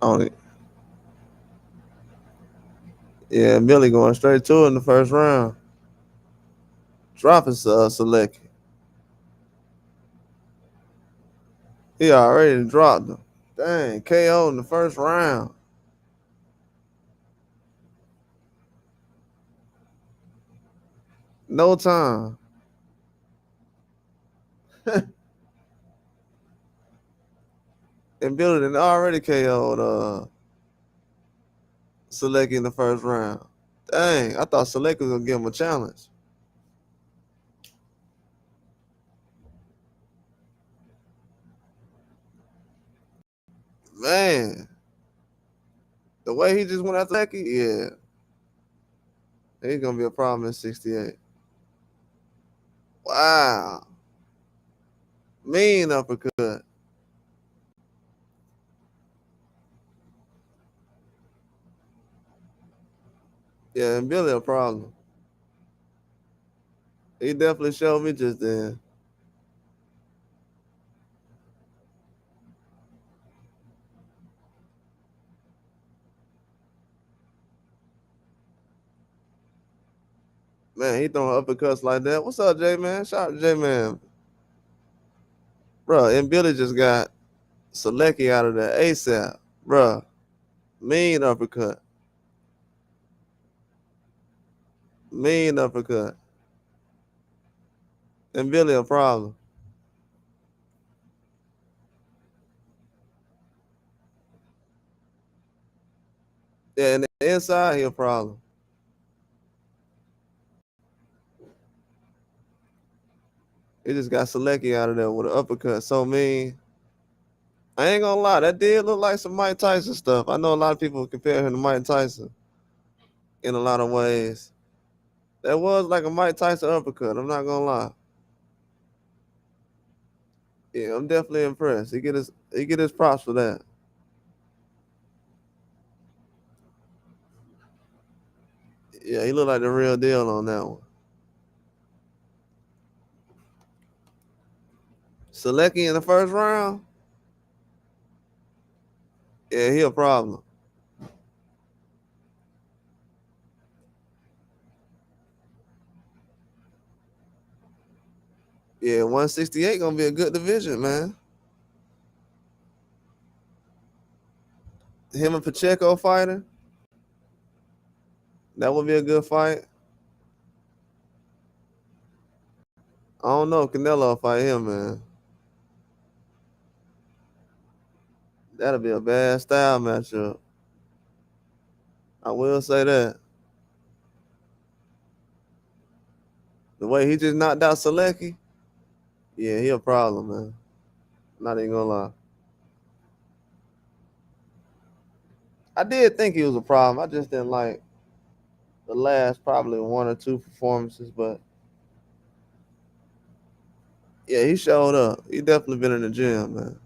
on it. Yeah, Mbilli going straight to it in the first round. Dropping Sulecki. He already dropped him. Dang, KO in the first round. No time. And Mbilli done already KO'd Sulecki in the first round. Dang, I thought Sulecki was gonna give him a challenge. Man, the way he just went after Sulecki, yeah, he's gonna be a problem in 68. Wow, mean uppercut. Yeah, and Billy a problem. He definitely showed me just then. Man, he throwing uppercuts like that. What's up, J Man? Shout out to J Man. Bro, and Billy just got Sulecki out of there ASAP. Bro, mean uppercut. Mean uppercut. And Billy a problem. Yeah, and the inside he a problem. He just got Sulecki out of there with an uppercut. So mean. I ain't gonna lie, that did look like some Mike Tyson stuff. I know a lot of people compare him to Mike Tyson in a lot of ways. That was like a Mike Tyson uppercut. I'm not gonna lie. Yeah, I'm definitely impressed. He get his props for that. Yeah, he looked like the real deal on that one. Sulecki in the first round. Yeah, he a problem. Yeah, 168 gonna be a good division, man. Him and Pacheco fighting. That would be a good fight. I don't know if Canelo will fight him, man. That'll be a bad style matchup. I will say that. The way he just knocked out Sulecki, yeah, he a problem, man. Not even gonna lie. I did think he was a problem. I just didn't like the last probably one or two performances, but yeah, he showed up. He definitely been in the gym, man.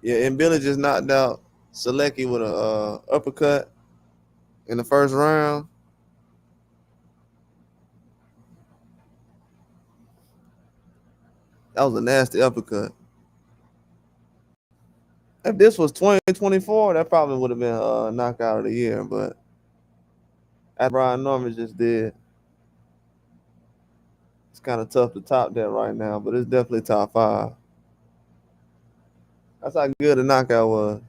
Yeah, and Billy just knocked out Sulecki with a uppercut in the first round. That was a nasty uppercut. If this was 2024, that probably would have been a knockout of the year. But as Brian Norman just did, it's kind of tough to top that right now. But it's definitely top five. That's how good the knockout was.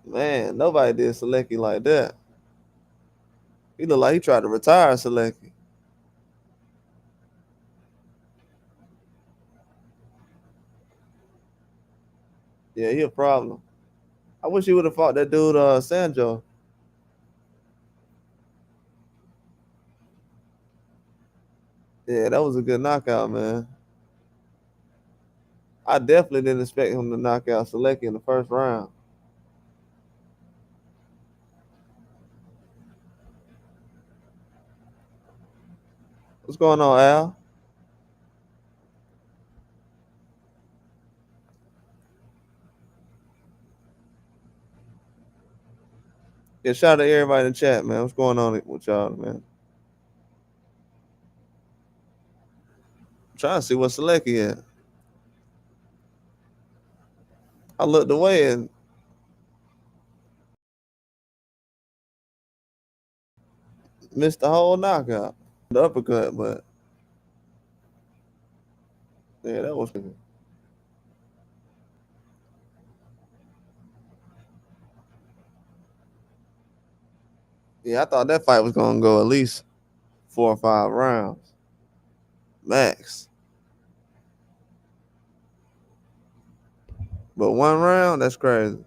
Man, nobody did Sulecki like that. He looked like he tried to retire Sulecki. Yeah, he a problem. I wish he would have fought that dude, Sanjo. Yeah, that was a good knockout, man. I definitely didn't expect him to knock out Sulecki in the first round. What's going on, Al? Yeah, shout out to everybody in the chat, man. What's going on with y'all, man? Trying to see what Sulecki at. I looked away and missed the whole knockout. The uppercut, but yeah, that was. Yeah, I thought that fight was gonna go at least 4 or 5 rounds max. But 1 round, that's crazy.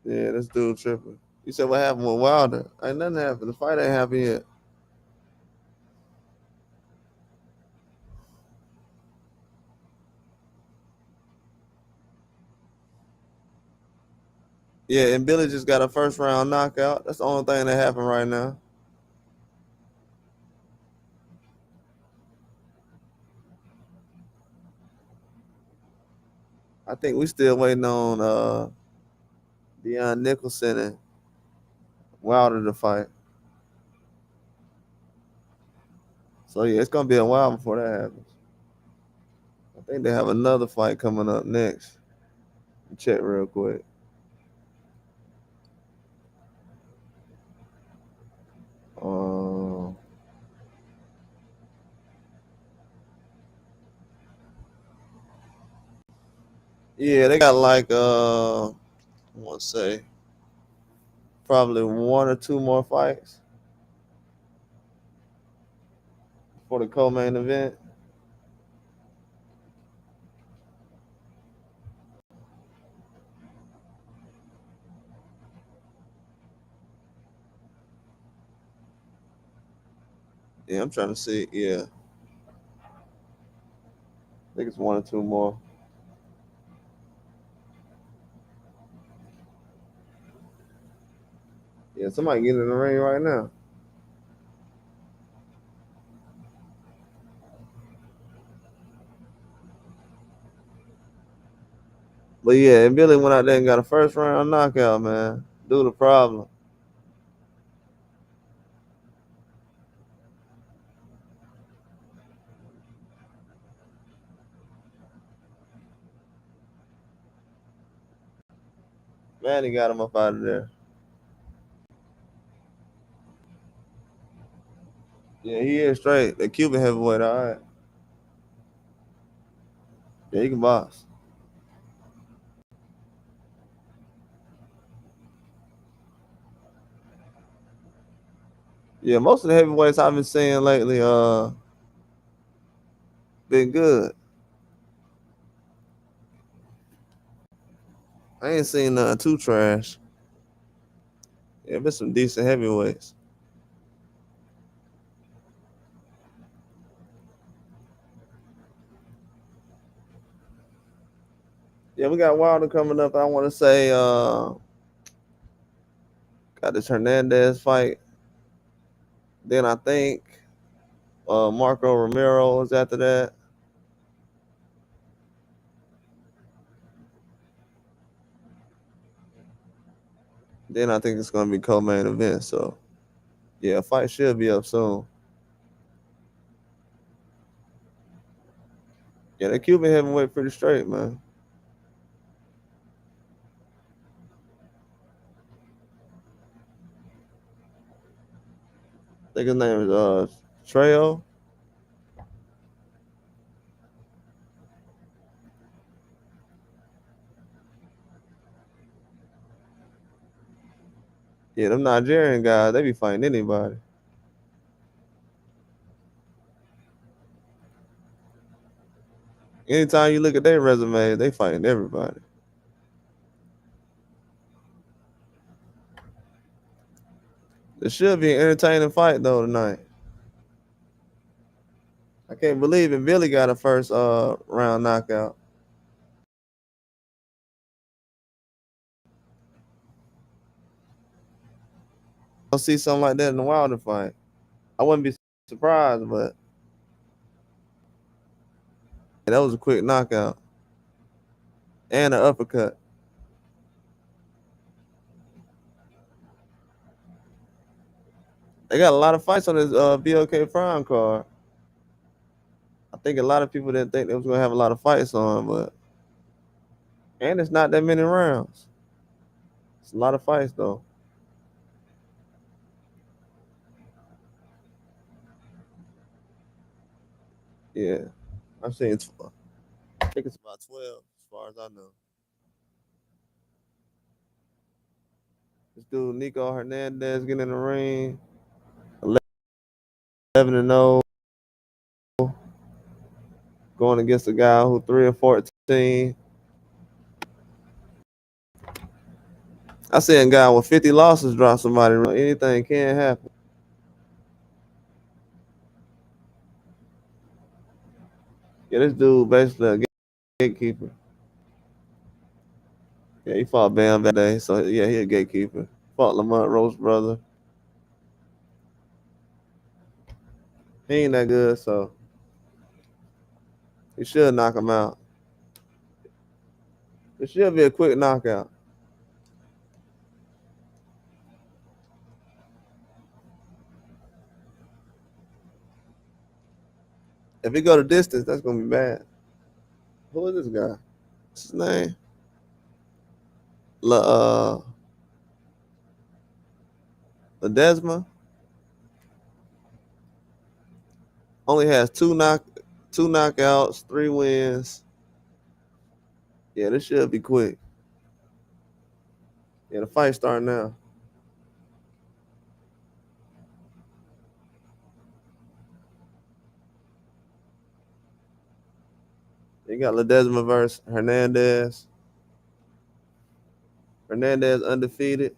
Yeah, this dude tripping. You said what happened with Wilder? Ain't nothing happened. The fight ain't happened yet. Yeah, and Billy just got a first round knockout. That's the only thing that happened right now. I think we still waiting on Deion Nicholson and Wilder to fight. So yeah, it's gonna be a while before that happens. I think they have another fight coming up next. Check real quick. Um, yeah, they got like I want to say probably 1 or 2 more fights for the co-main event. Yeah, I'm trying to see. Yeah, I think it's 1 or 2 more. Yeah, somebody get in the ring right now. But yeah, and Billy went out there and got a first round knockout, man. Do the problem. Man, he got him up out of there. Yeah, he is straight. The Cuban heavyweight, all right. Yeah, he can box. Yeah, most of the heavyweights I've been seeing lately, been good. I ain't seen nothing too trash. Yeah, been some decent heavyweights. Yeah, we got Wilder coming up. I want to say, got this Hernandez fight. Then I think Marco Romero is after that. Then I think it's gonna be co-main event. So yeah, fight should be up soon. Yeah, the Cuban heavyweight pretty straight, man. I think his name is Trejo. Yeah, them Nigerian guys, they be fighting anybody. Anytime you look at their resume, they fighting everybody. It should be an entertaining fight though tonight. I can't believe it. Billy got a first round knockout. I'll see something like that in the Wilder fight. I wouldn't be surprised, but that was a quick knockout and an uppercut. They got a lot of fights on this BOK Prime card. I think a lot of people didn't think they was gonna have a lot of fights on, but and it's not that many rounds. It's a lot of fights though. Yeah, I've seen. I think it's about 12, as far as I know. This dude Nico Hernandez getting in the ring, 11-0, going against a guy who 3-14. I seen a guy with 50 losses drop somebody. Anything can happen. Yeah, this dude basically a gatekeeper. Yeah, he fought Bam that day, so yeah, he a gatekeeper. Fought Lamont Roach brother. He ain't that good, so he should knock him out. It should be a quick knockout. If he go the distance, that's gonna be bad. Who is this guy? What's his name? Ledesma only has two knockouts, 3 wins. Yeah, this should be quick. Yeah, the fight starting now. You got Ledesma versus Hernandez. Hernandez undefeated.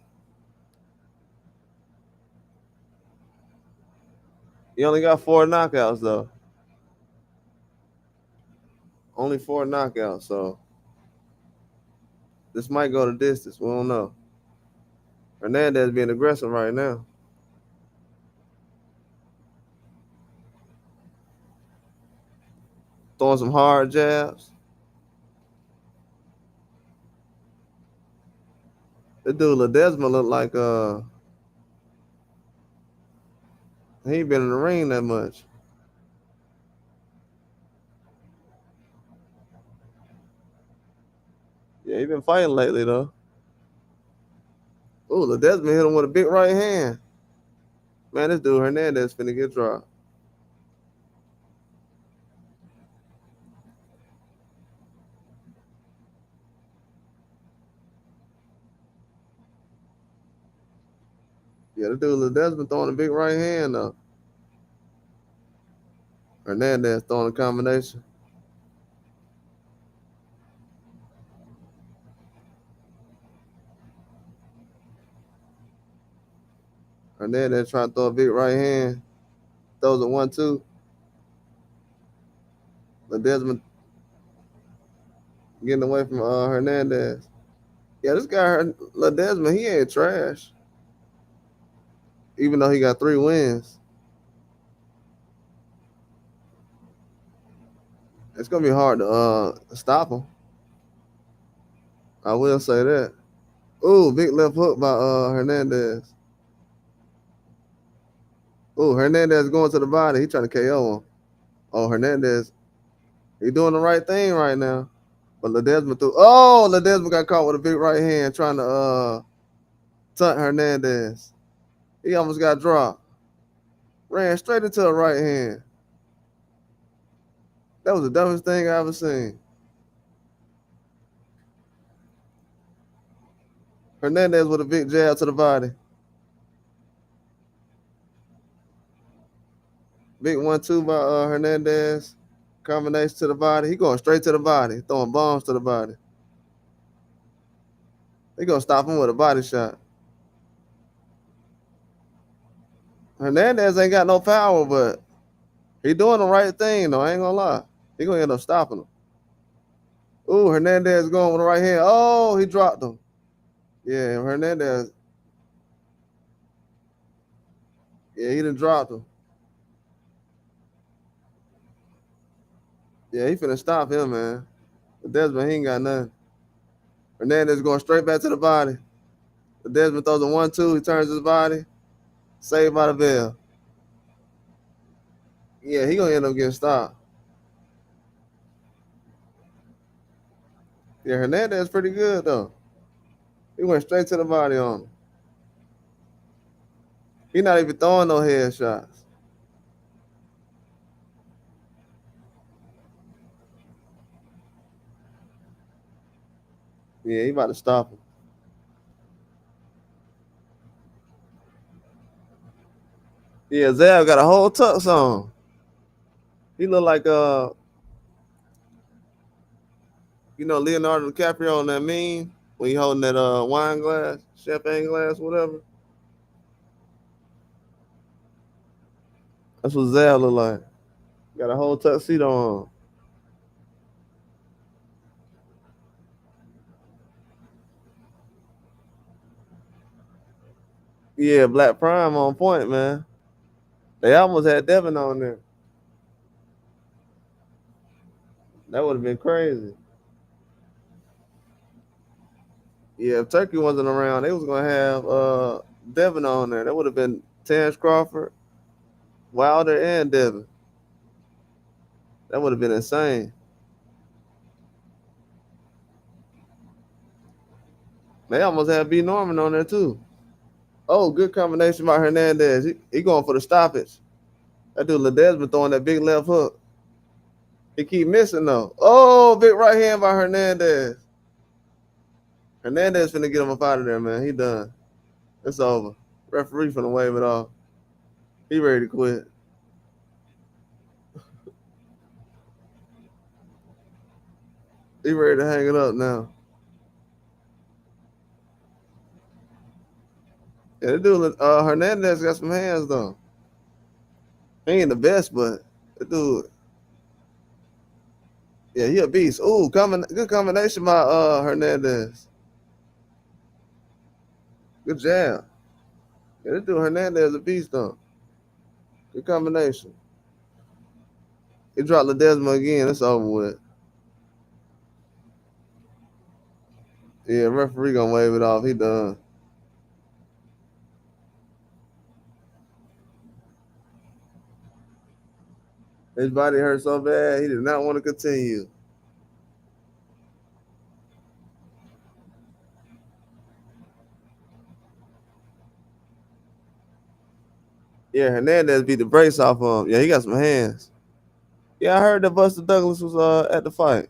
He only got 4 knockouts though. Only 4 knockouts, so this might go the distance. We don't know. Hernandez being aggressive right now. Throwing some hard jabs. This dude Ledesma look like he ain't been in the ring that much. Yeah, he been fighting lately though. Ooh, Ledesma hit him with a big right hand. Man, this dude Hernandez finna get dropped. Yeah, this dude Ledesma throwing a big right hand though. Hernandez throwing a combination. Hernandez trying to throw a big right hand. Throws a 1-2. Ledesma getting away from Hernandez. Yeah, this guy Ledesma, he ain't trash. Even though he got 3 wins. It's gonna be hard to stop him. I will say that. Ooh, big left hook by Hernandez. Ooh, Hernandez going to the body. He trying to KO him. Oh, Hernandez, he doing the right thing right now. But Ledesma threw. Oh, Ledesma got caught with a big right hand trying to tunt Hernandez. He almost got dropped. Ran straight into a right hand. That was the dumbest thing I ever seen. Hernandez with a big jab to the body. Big 1-2 by Hernandez. Combination to the body. He going straight to the body, throwing bombs to the body. They gonna stop him with a body shot. Hernandez ain't got no power, but he doing the right thing though. I ain't gonna lie. He gonna end up stopping him. Ooh, Hernandez going with the right hand. Oh, he dropped him. Yeah, Hernandez. Yeah, he done dropped him. Yeah, he finna stop him, man. But Desmond, he ain't got nothing. Hernandez going straight back to the body. But Desmond throws a 1-2. He turns his body. Saved by the bell. Yeah, he gonna end up getting stopped. Yeah, Hernandez pretty good though. He went straight to the body on him. He not even throwing no headshots. Yeah, he about to stop him. Yeah, Zab got a whole tux on. He look like Leonardo DiCaprio on that meme when he holding that wine glass, champagne glass, whatever. That's what Zab look like. Got a whole tuxedo on. Yeah, Black Prime on point, man. They almost had Devin on there. That would have been crazy. Yeah, if Turkey wasn't around, they was gonna have Devin on there. That would have been Terrence Crawford, Wilder, and Devin. That would have been insane. They almost had B Norman on there too. Oh, good combination by Hernandez. He going for the stoppage. That dude Ledesma throwing that big left hook. He keep missing though. Oh, big right hand by Hernandez. Hernandez finna get him up out of there, man. He done. It's over. Referee finna wave it off. He ready to quit. He ready to hang it up now. Yeah, that dude Hernandez got some hands though. He ain't the best, but that dude, yeah, he a beast. Ooh, good combination by Hernandez. Good jab. Yeah, that dude Hernandez a beast though. Good combination. He dropped Ledesma again. It's over with. Yeah, referee gonna wave it off. He done. His body hurt so bad he did not want to continue. Yeah, Hernandez beat the brace off him. Yeah, he got some hands. Yeah, I heard that Buster Douglas was at the fight.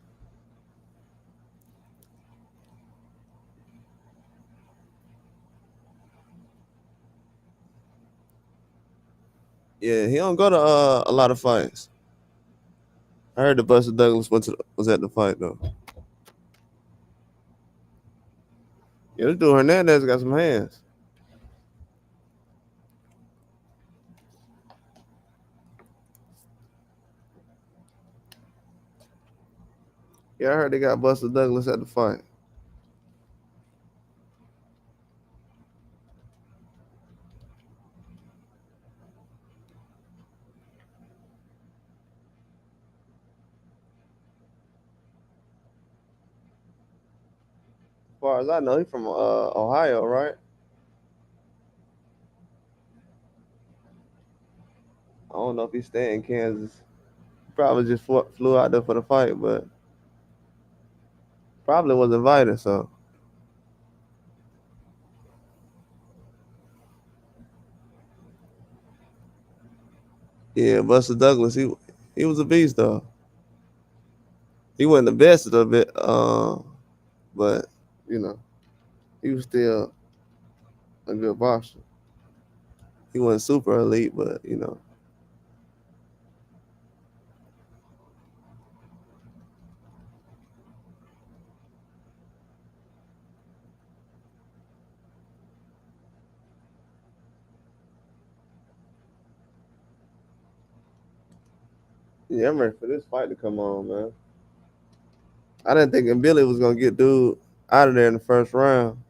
Yeah, he don't go to a lot of fights. I heard that Buster Douglas was at the fight though. Yeah, this dude Hernandez got some hands. Yeah, I heard they got Buster Douglas at the fight. As far as I know, he's from Ohio, right? I don't know if he staying in Kansas. Probably just flew out there for the fight, but probably was invited. So yeah, Buster Douglas, he was a beast though. He wasn't the best of it, but you know he was still a good boxer. He wasn't super elite, but yeah, I'm ready for this fight to come on, man. I didn't think Mbilli was gonna get dude out of there in the first round.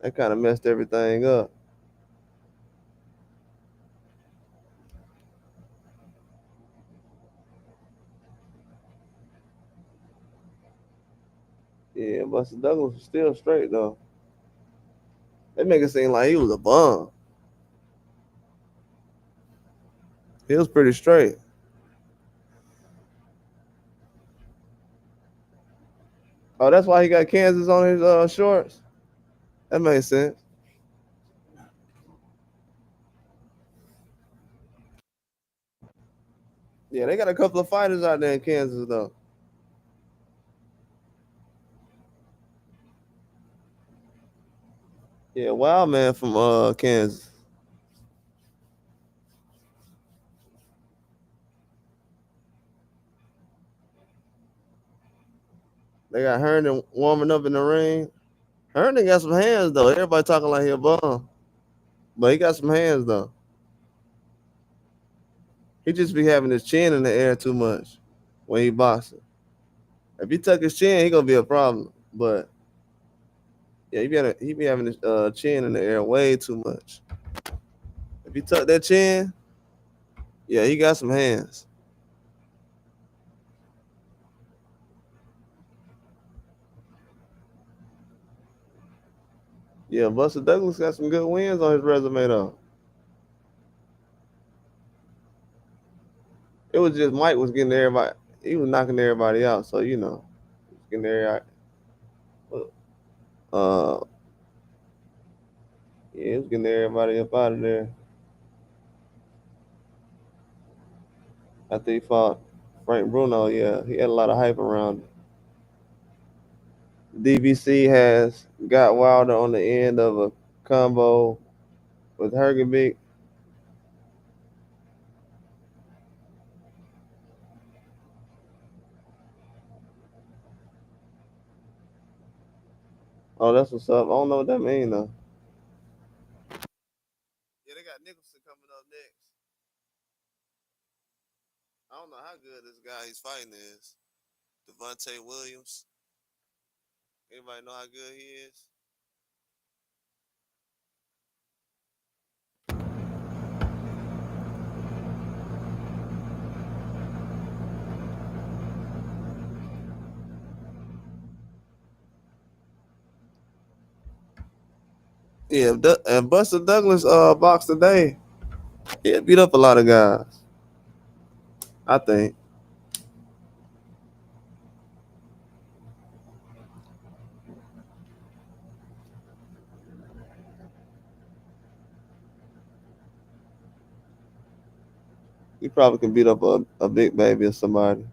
That kind of messed everything up. Yeah, Buster Douglas was still straight though. They make it seem like he was a bum. He was pretty straight. Oh, that's why he got Kansas on his shorts. That makes sense. Yeah, they got a couple of fighters out there in Kansas though. Yeah, Wild Man from Kansas. They got Herndon warming up in the ring. Herndon got some hands though. Everybody talking like he a bum, but he got some hands though. He just be having his chin in the air too much when he boxing. If he tuck his chin, he gonna be a problem. But yeah, he be having his chin in the air way too much. If he tuck that chin, yeah, he got some hands. Yeah, Buster Douglas got some good wins on his resume though. It was just Mike was getting everybody. He was knocking everybody out. So getting everybody. Uh, yeah, he was getting everybody up out of there. After he fought Frank Bruno, yeah, he had a lot of hype around it. DVC has got Wilder on the end of a combo with Hergenbeek. Oh, that's what's up. I don't know what that means though. Yeah, they got Nicholson coming up next. I don't know how good this guy he's fighting is. Devontae Williams. Anybody know how good he is? Yeah, and Buster Douglas boxed today. Yeah, beat up a lot of guys. I think he probably can beat up a big baby or somebody.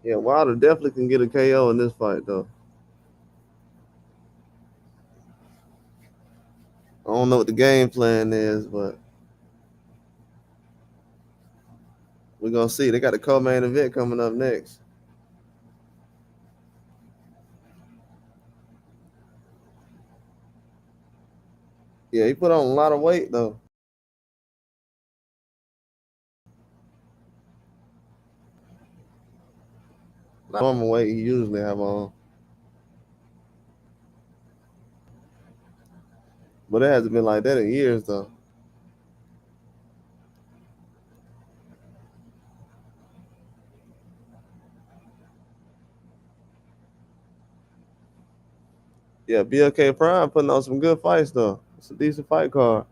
Yeah, Wilder definitely can get a KO in this fight though. I don't know what the game plan is, but we're gonna see. They got a co-main event coming up next. Yeah, he put on a lot of weight though. Not normal weight he usually have on, but it hasn't been like that in years though. Yeah, BLK Prime putting on some good fights though. It's a decent fight card.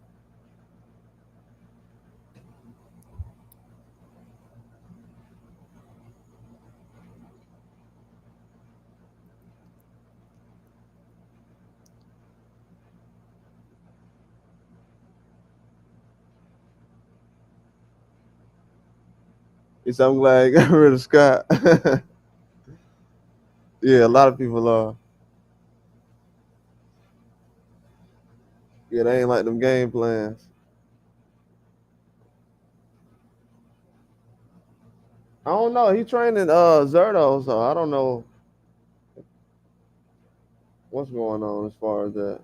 It's I'm glad he got rid of Scott. Yeah, a lot of people are. Yeah, they ain't like them game plans. I don't know. He training Zerto, so I don't know what's going on as far as that.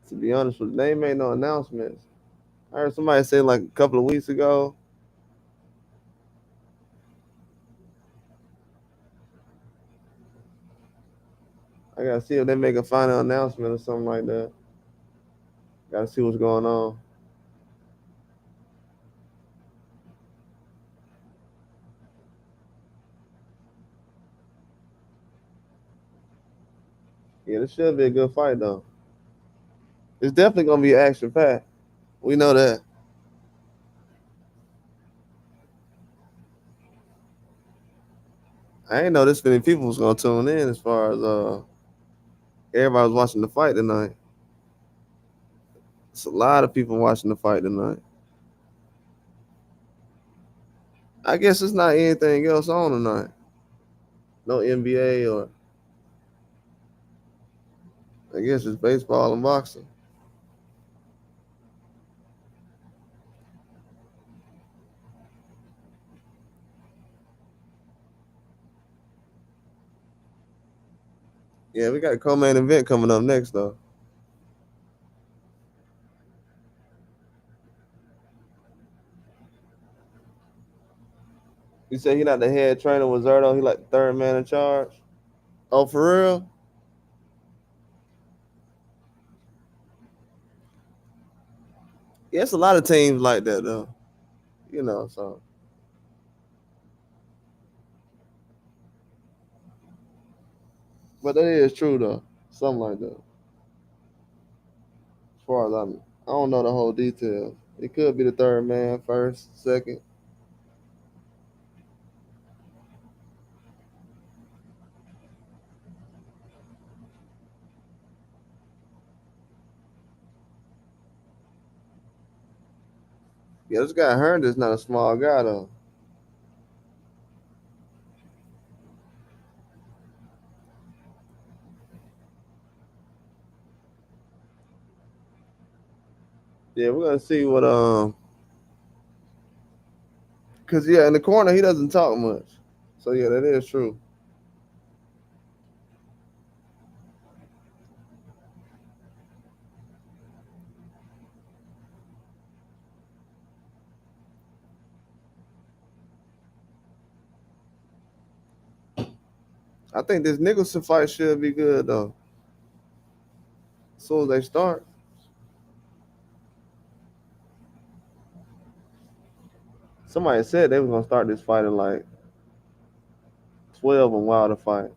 To be honest with you, they ain't made no announcements. I heard somebody say like a couple of weeks ago. I gotta see if they make a final announcement or something like that. Gotta see what's going on. Yeah, this should be a good fight though. It's definitely gonna be action packed. We know that. I ain't know this many people was gonna tune in as far as everybody was watching the fight tonight. It's a lot of people watching the fight tonight. I guess it's not anything else on tonight. No NBA or I guess it's baseball and boxing. Yeah, we got a co-main event coming up next though. You say he not the head trainer with Zerto, he like the third man in charge. Oh, for real? Yeah, it's a lot of teams like that though. You know, so but that is true though. Something like that. As far as I don't know the whole details. It could be the third man, first, second. Yeah, this guy Herndon is not a small guy though. Yeah, we're gonna see what cause yeah, in the corner he doesn't talk much. So yeah, that is true. I think this Nicholson fight should be good though. As soon as they start. Somebody said they were gonna start this fight at like 12 and Wilder fight.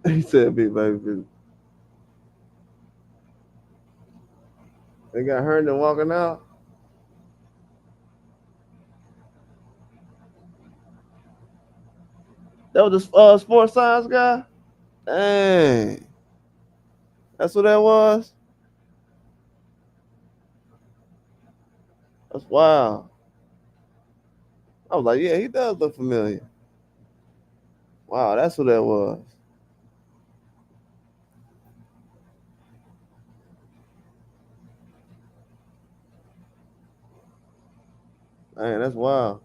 He said big baby. They got Herndon walking out. That was the sports science guy. Dang, that's what that was. That's wild. I was like, yeah, he does look familiar. Wow, that's what that was. Man, that's wild.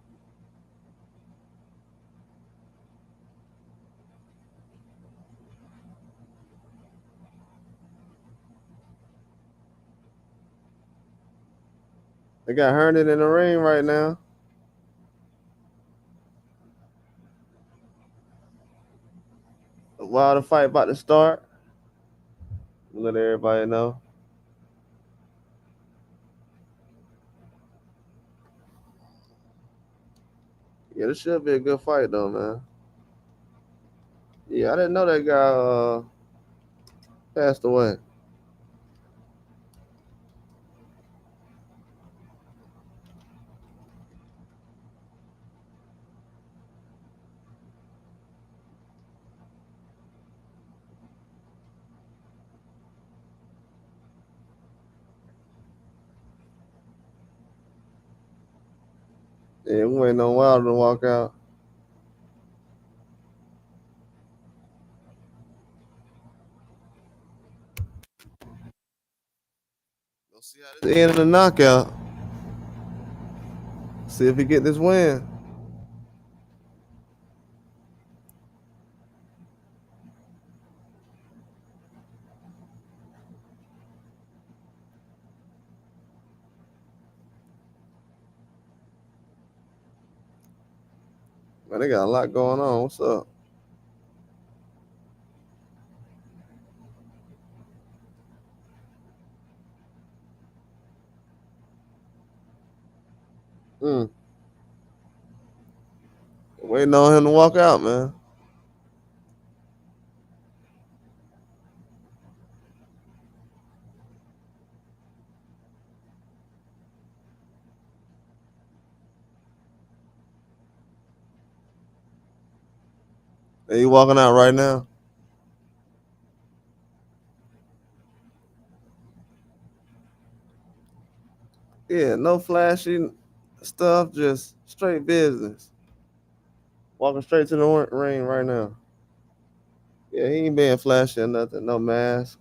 They got Herndon in the ring right now. While the fight about to start, let everybody know. Yeah, this should be a good fight though, man. Yeah, I didn't know that guy passed away. Yeah, we waiting on Wilder to walk out. We'll see how this end of the knockout. See if he get this win. Man, they got a lot going on. What's up? Mm. Waiting on him to walk out, man. Are you walking out right now? Yeah, no flashy stuff, just straight business. Walking straight to the ring right now. Yeah, he ain't being flashy or nothing. No mask.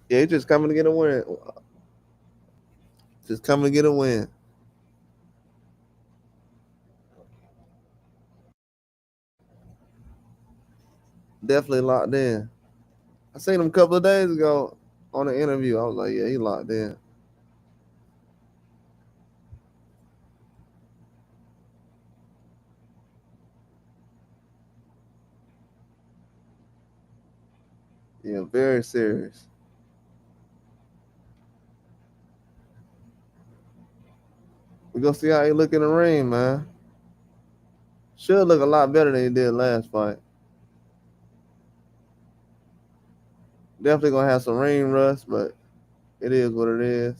Yeah, he just coming to get a win. Just coming to get a win. Definitely locked in. I seen him a couple of days ago on the interview. I was like, yeah, he locked in. Yeah, very serious. We gonna see how he look in the ring, man. Should look a lot better than he did last fight. Definitely gonna have some ring rust, but it is what it is.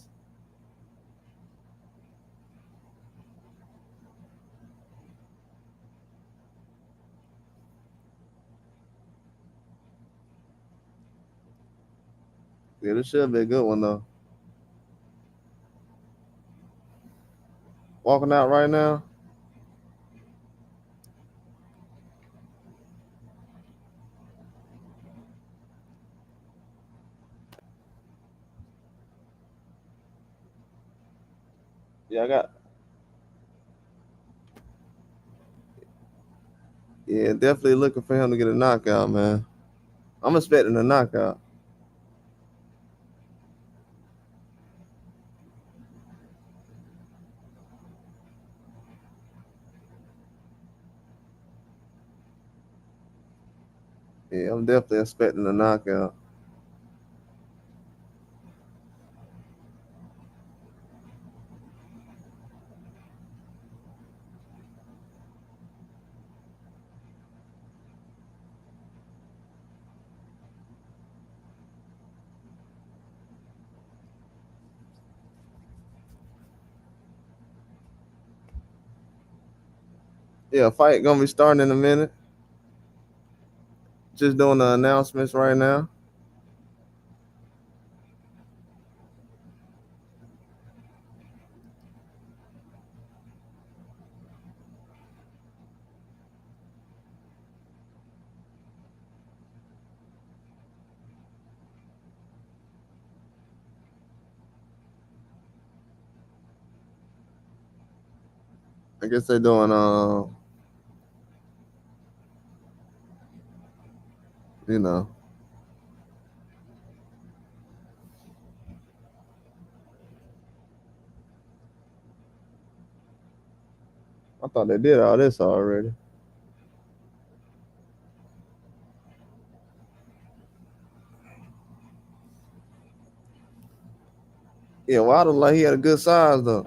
Yeah, this should be a good one though. Walking out right now. Yeah, I got. Yeah, definitely looking for him to get a knockout, man. I'm expecting a knockout. Yeah, I'm definitely expecting a knockout. Yeah, fight gonna be starting in a minute. Just doing the announcements right now. I guess they're doing you know, I thought they did all this already. Yeah, Wilder like he had a good size though.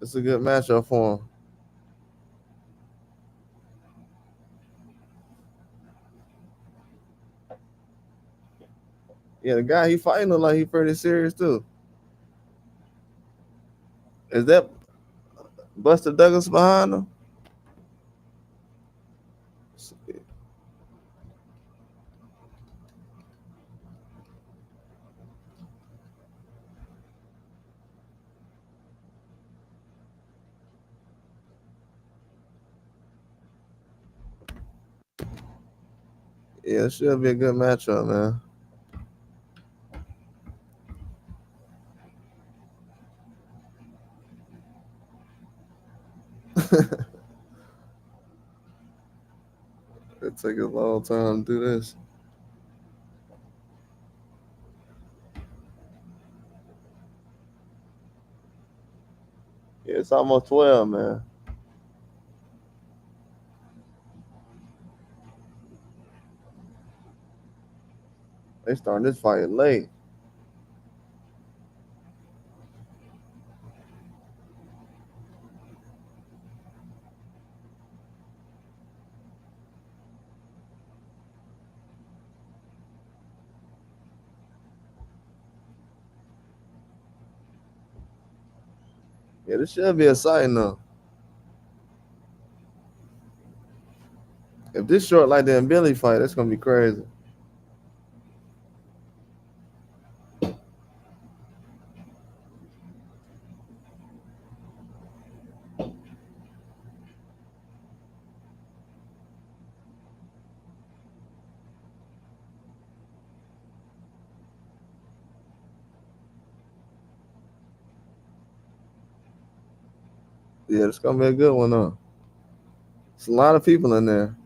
It's a good matchup for him. Yeah, the guy he fighting look like he pretty serious too. Is that Buster Douglas behind him? Yeah, it should be a good matchup, man. It take a long time to do this. Yeah, it's almost 12, man. They starting this fight late. Yeah, this should be exciting though. If this short like the Mbilli fight, that's gonna be crazy. Yeah, it's gonna be a good one though. It's a lot of people in there.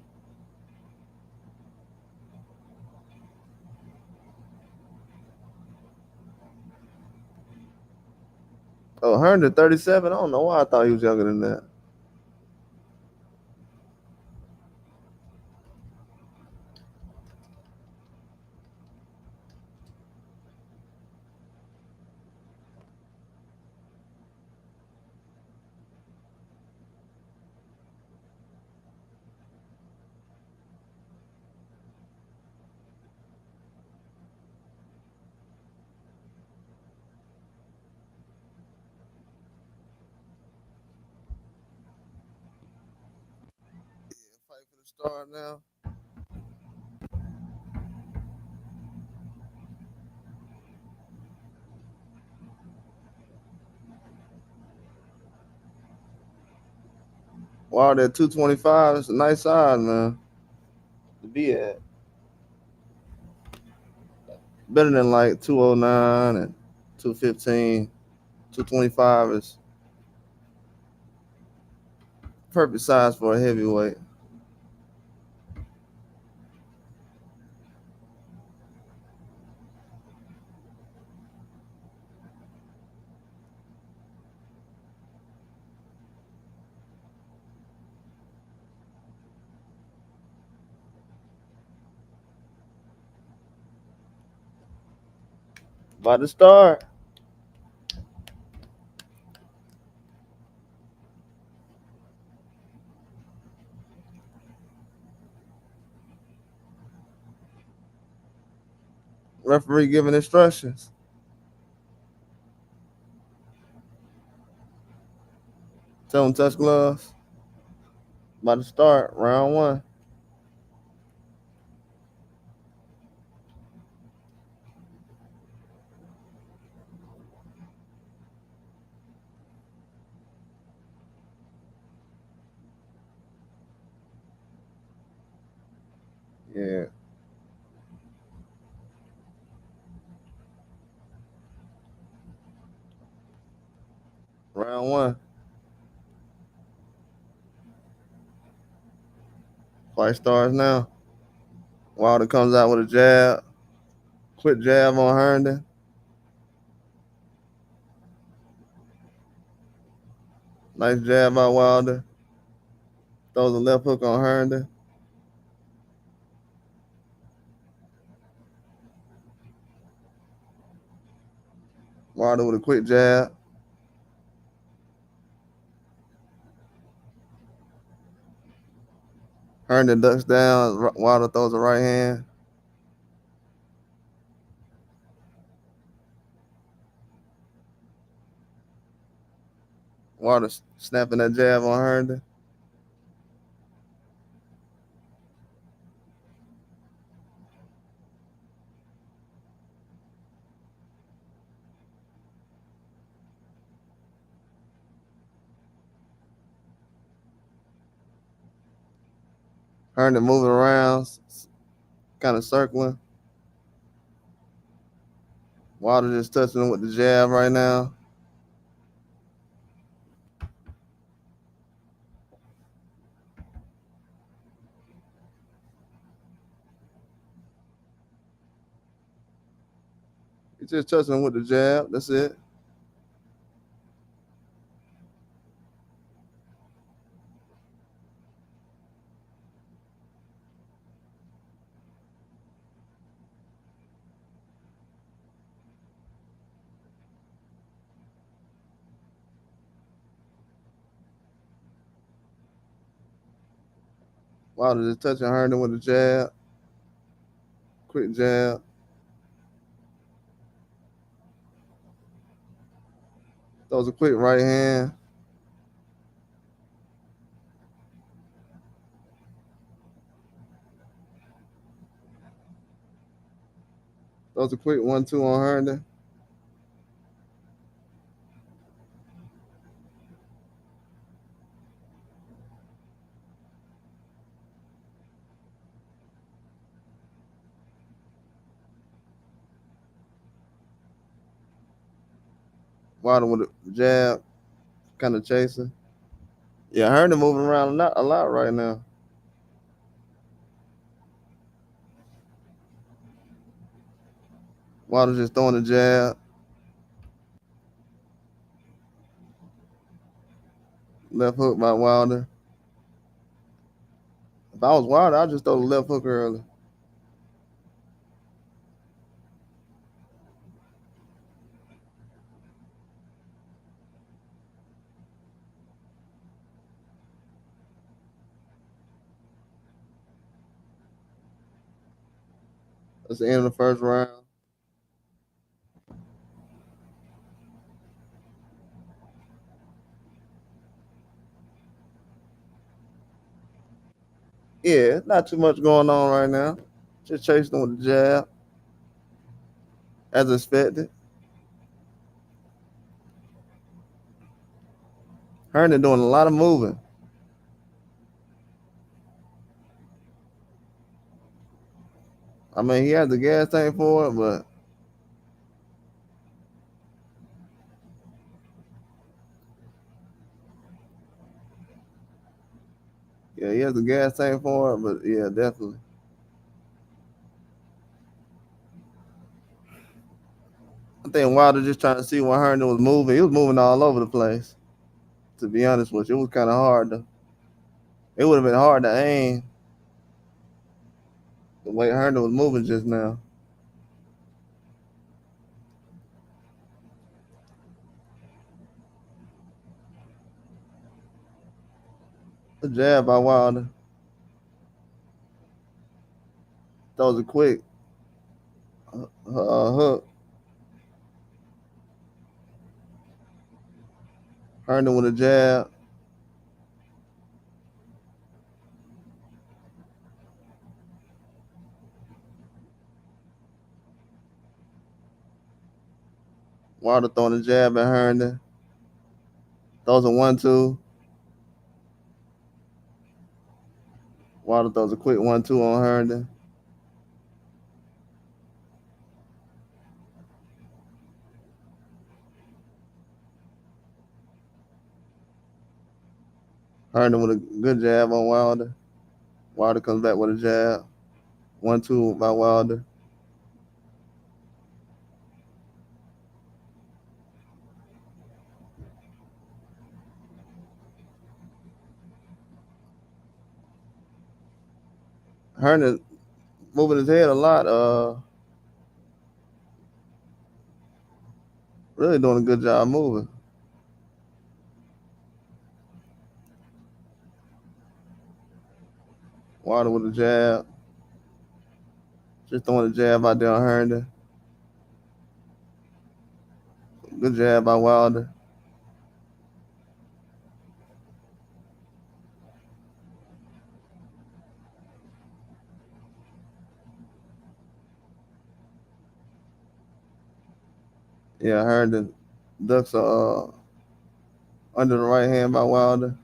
Oh, Herndon 37. I don't know why I thought he was younger than that. Fight for the start now. Wow, that 225 is a nice size, man. To be at. Better than like 209 and 215. 225 is perfect size for a heavyweight. About to start. Referee giving instructions. Tell them touch gloves. About to start round one. Yeah, round one. Fight starts now. Wilder comes out with a jab. Quick jab on Herndon. Nice jab by Wilder. Throws a left hook on Herndon. Wilder with a quick jab. Herndon ducks down. Wilder throws a right hand. Wilder snapping that jab on Herndon. Herndon moving around, kind of circling. Wilder just touching him with the jab right now. He just touching him with the jab. That's it. Wilder just touching Herndon with the jab. Quick jab. Throws a quick right hand. Throws a quick 1-2 on Herndon. Wilder with a jab, kind of chasing. Yeah, Herndon moving around a lot right now. Wilder just throwing a jab. Left hook by Wilder. If I was Wilder, I'd just throw the left hook early. That's the end of the first round. Yeah, not too much going on right now. Just chasing with the jab, as expected. Herndon doing a lot of moving. I mean, he has the gas tank for it, but yeah, he has the gas tank for it, but yeah, definitely. I think Wilder just trying to see when Herndon was moving. He was moving all over the place. To be honest with you, it was kind of hard to. It would have been hard to aim the way Herndon was moving just now. The jab by Wilder. Throws a quick hook. Herndon with a jab. Wilder throwing a jab at Herndon. Throws a 1-2. Wilder throws a quick 1-2 on Herndon. Herndon with a good jab on Wilder. Wilder comes back with a jab. 1-2 by Wilder. Herndon moving his head a lot. Really doing a good job moving. Wilder with a jab. Just throwing a jab out there on Herndon. Good jab by Wilder. Yeah, Herndon ducks under the right hand by Wilder.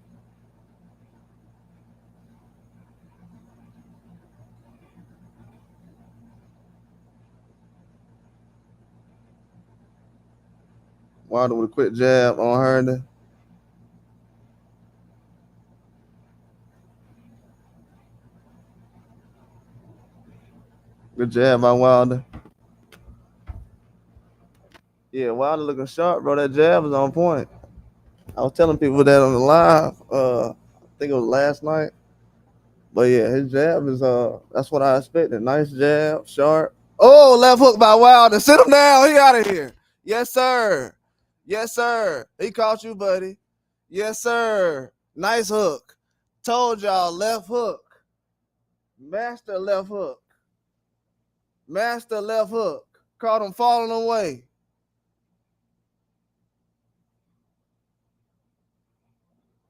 Wilder with a quick jab on Herndon. Good jab by Wilder. Yeah, Wilder looking sharp, bro. That jab was on point. I was telling people that on the live. I think it was last night. But yeah, his jab is that's what I expected. Nice jab, sharp. Oh, left hook by Wilder. Sit him down. He out of here. Yes, sir. Yes, sir. He caught you, buddy. Yes, sir. Nice hook. Told y'all left hook. Master left hook. Master left hook. Caught him falling away.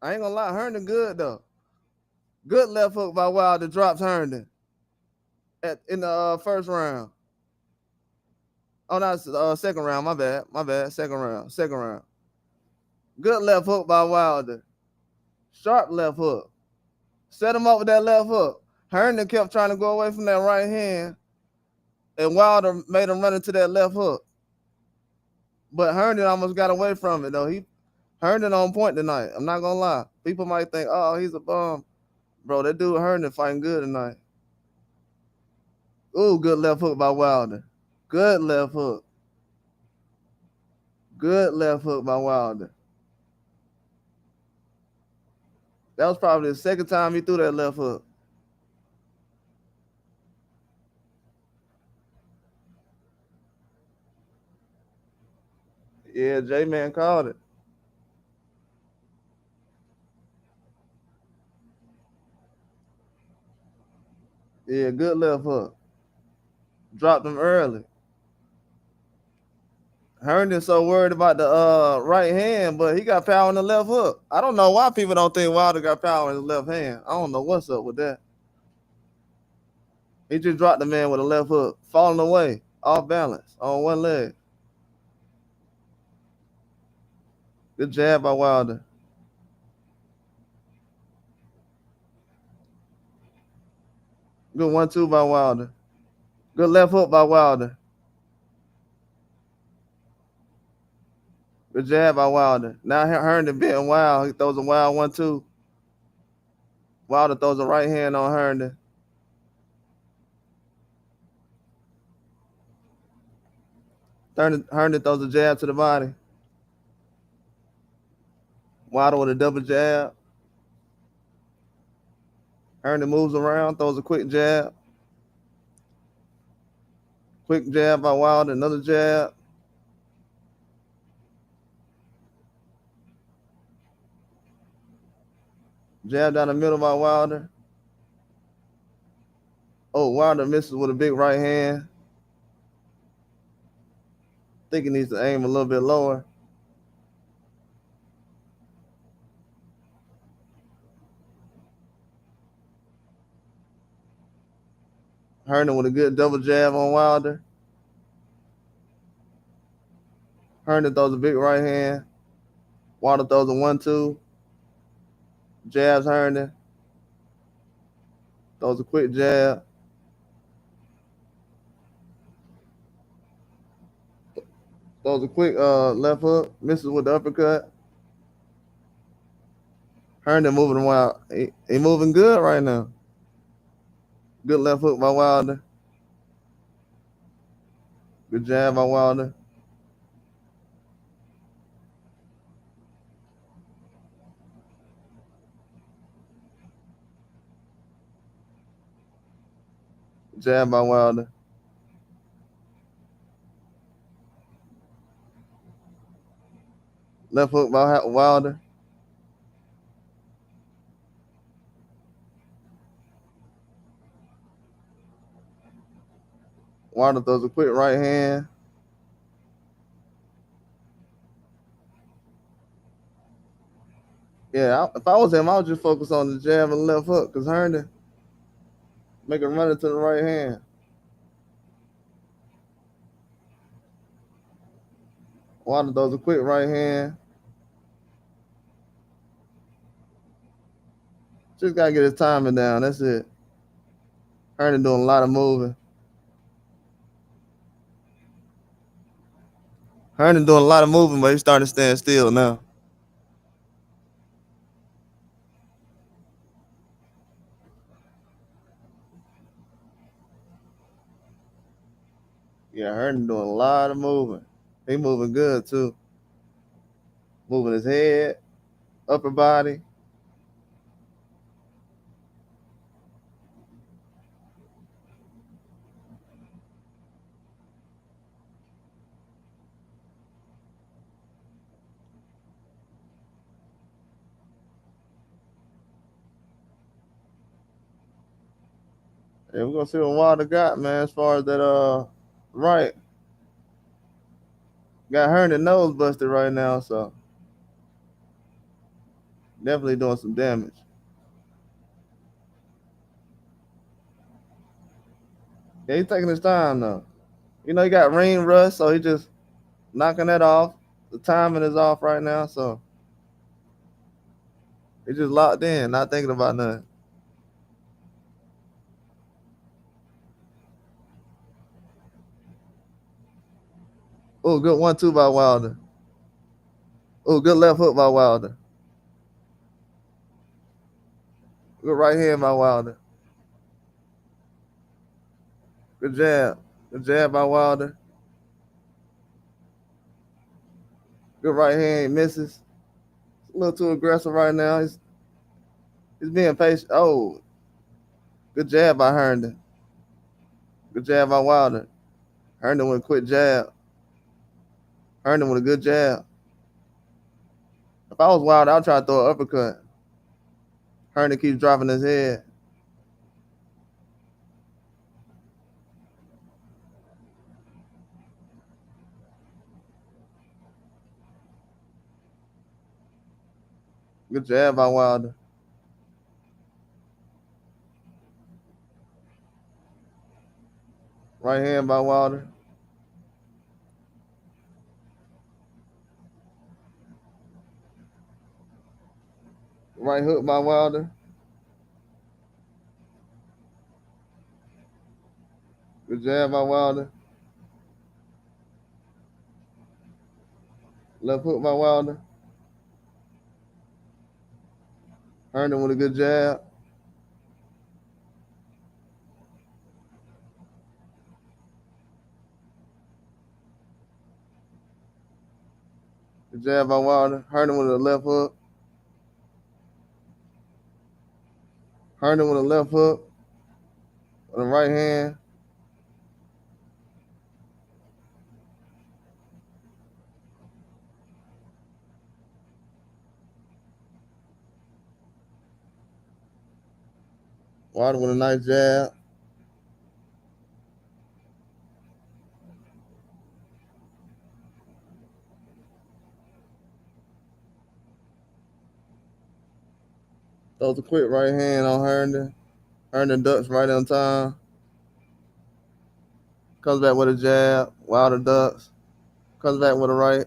I ain't gonna lie, Herndon good though. Good left hook by Wilder drops Herndon in the first round. Oh, that's second round. My bad. My bad. Second round. Second round. Good left hook by Wilder. Sharp left hook. Set him up with that left hook. Herndon kept trying to go away from that right hand, and Wilder made him run into that left hook. But Herndon almost got away from it though. Herndon on point tonight. I'm not gonna lie. People might think, oh, he's a bum. Bro, that dude Herndon fighting good tonight. Ooh, good left hook by Wilder. Good left hook. Good left hook by Wilder. That was probably the second time he threw that left hook. Yeah, J-Man called it. Yeah, good left hook. Dropped him early. Herndon's so worried about the right hand, but he got power in the left hook. I don't know why people don't think Wilder got power in the left hand. I don't know what's up with that. He just dropped the man with a left hook, falling away, off balance, on one leg. Good jab by Wilder. Good 1-2 by Wilder. Good left hook by Wilder. Good jab by Wilder. Now Herndon being wild. He throws a wild 1-2. Wilder throws a right hand on Herndon. Herndon throws a jab to the body. Wilder with a double jab. Herndon moves around, throws a quick jab. Quick jab by Wilder, another jab. Jab down the middle by Wilder. Oh, Wilder misses with a big right hand. Think he needs to aim a little bit lower. Herndon with a good double jab on Wilder. Herndon throws a big right hand. Wilder throws a 1-2. Jabs Herndon. Throws a quick jab. Throws a quick left hook. Misses with the uppercut. Herndon moving wild. He moving good right now. Good left hook by Wilder. Good jab by Wilder. Jab by Wilder. Left hook by Wilder. Wilder throws a quick right hand. Yeah, if I was him, I would just focus on the jab and left hook because Herndon make him run into the right hand. Wilder throws a quick right hand. Just gotta get his timing down. That's it. Herndon doing a lot of moving. Herndon doing a lot of moving, but he's starting to stand still now. Yeah, Herndon doing a lot of moving. He moving good too. Moving his head, upper body. Yeah, we're gonna see what Wilder got, man, as far as that right. Got Herndon nose busted right now, so definitely doing some damage. Yeah, he's taking his time though. You know, he got ring rust, so he just knocking that off. The timing is off right now, so he just locked in, not thinking about nothing. Oh, good 1-2 by Wilder. Oh, good left hook by Wilder. Good right hand by Wilder. Good jab. Good jab by Wilder. Good right hand, he misses. A little too aggressive right now. He's being patient. Oh, good jab by Herndon. Good jab by Wilder. Herndon with a quick jab. Herndon with a good jab. If I was Wilder, I'd try to throw an uppercut. Herndon keeps dropping his head. Good jab by Wilder. Right hand by Wilder. Right hook by Wilder. Good jab by Wilder. Left hook by Wilder. Herndon with a good jab. Good jab by Wilder. Herndon with a left hook. Herndon with a left hook. On the right hand. Wilder with a nice jab. Throws a quick right hand on Herndon. Herndon ducks right on time. Comes back with a jab. Wilder ducks. Comes back with a right.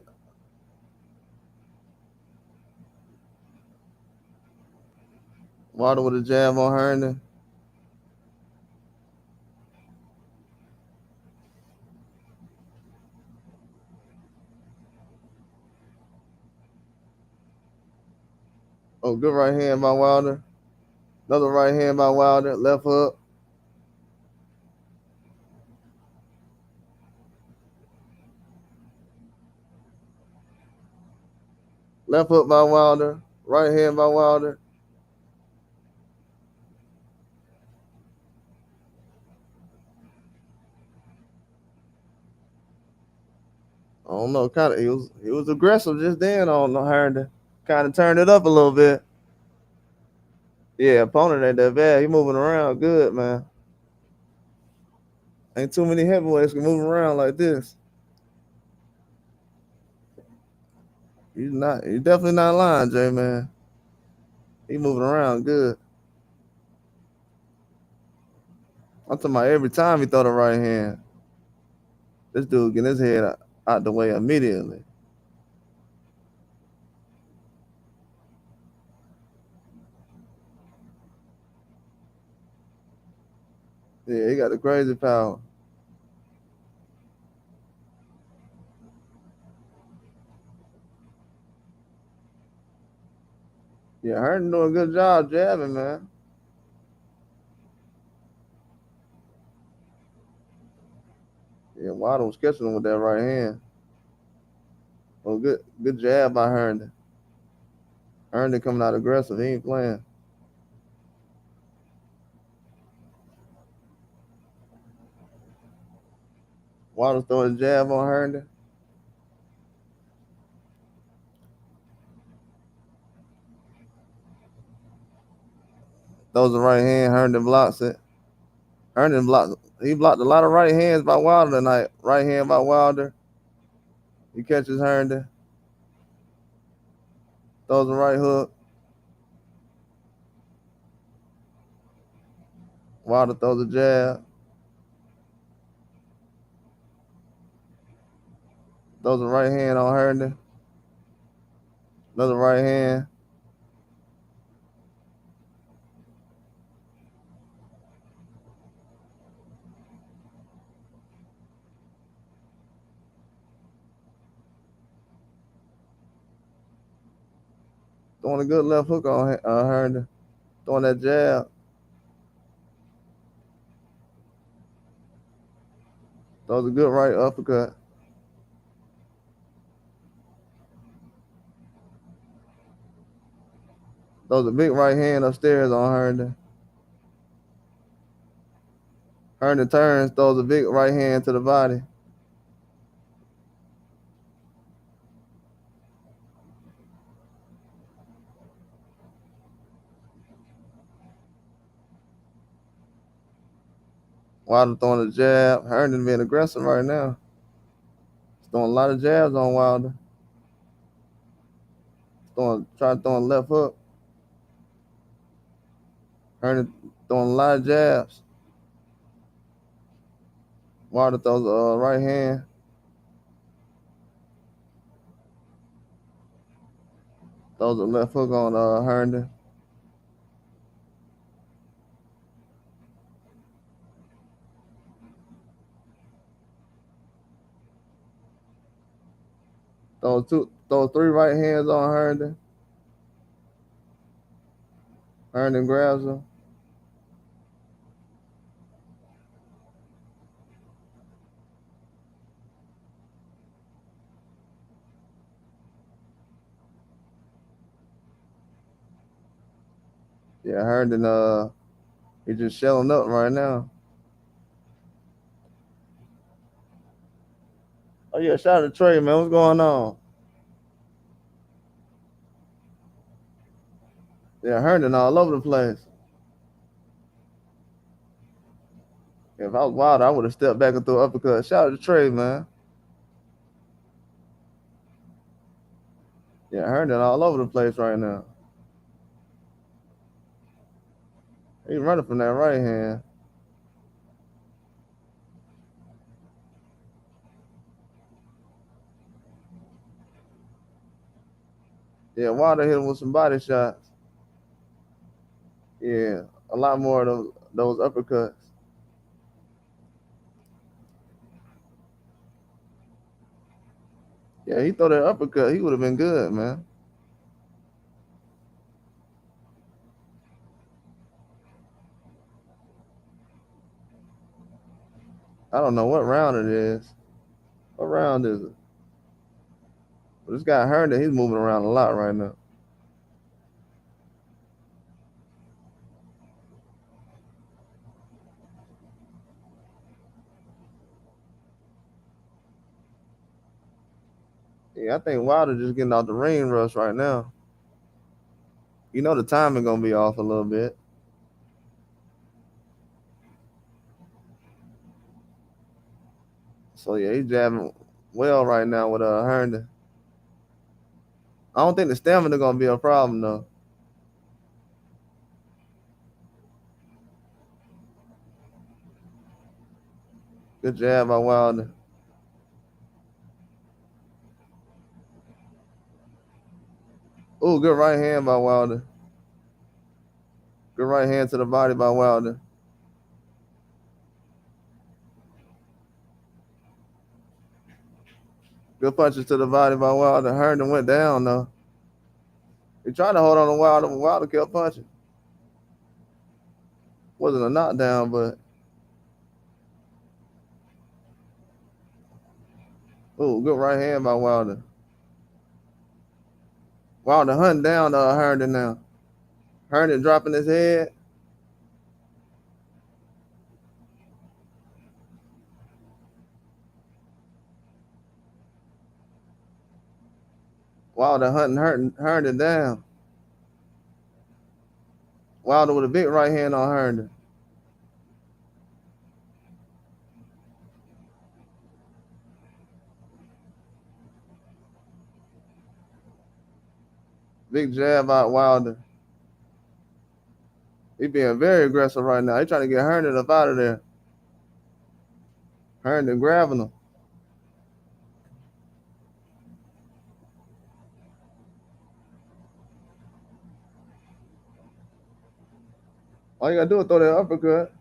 Wilder with a jab on Herndon. Oh, good right hand by Wilder. Another right hand by Wilder. Left hook. Left hook by Wilder. Right hand by Wilder. I don't know. Kind of he was aggressive just then on Herndon. Kind of turned it up a little bit. Yeah, opponent ain't that bad. He moving around good, man. Ain't too many heavyweights can move around like this. He's not. He's definitely not lying, Jay, man. He moving around good. I'm talking about every time he throw the right hand, this dude getting his head out the way immediately. Yeah, he got the crazy power. Yeah, Herndon doing a good job jabbing, man. Yeah, Wilder was catching him with that right hand. Oh, good jab by Herndon. Herndon coming out aggressive. He ain't playing. Wilder throwing a jab on Herndon. Throws the right hand. Herndon blocks it. Herndon blocked. He blocked a lot of right hands by Wilder tonight. Right hand by Wilder. He catches Herndon. Throws a right hook. Wilder throws a jab. Throws a right hand on Herndon. Another right hand. Throwing a good left hook on Herndon. Throwing that jab. Throws a good right uppercut. Throws a big right hand upstairs on Herndon. Herndon turns, throws a big right hand to the body. Wilder throwing a jab. Herndon being aggressive right now. He's throwing a lot of jabs on Wilder. Trying to throw a left hook. Herndon throwing a lot of jabs. Wilder throws a right hand. Throws a left hook on Herndon. Throws three right hands on Herndon. Herndon grabs him. Yeah, Herndon, he's just shelling up right now. Oh yeah, shout out to Trey, man. What's going on? Yeah, Herndon all over the place. If I was Wilder, I would have stepped back and threw an uppercut. Shout out to Trey, man. Yeah, Herndon all over the place right now. He's running from that right hand. Yeah, Wilder hit him with some body shots. Yeah, a lot more of those uppercuts. Yeah, he throw that uppercut, he would have been good, man. I don't know what round it is. What round is it? But this guy Herndon, he's moving around a lot right now. Yeah, I think Wilder just getting off the ring rush right now. You know the timing gonna be off a little bit. So yeah, he's jabbing well right now with Herndon. I don't think the stamina gonna be a problem though. Good jab by Wilder. Ooh, good right hand by Wilder. Good right hand to the body by Wilder. Good punches to the body by Wilder. Herndon went down though. He tried to hold on to Wilder, but Wilder kept punching. Wasn't a knockdown, but ooh, good right hand by Wilder. Wilder hunting down Herndon now. Herndon dropping his head. Wilder hunting Herndon down. Wilder with a big right hand on Herndon. Big jab out Wilder. He being very aggressive right now. He trying to get Herndon up out of there. Herndon grabbing him. All you gotta do is throw that uppercut.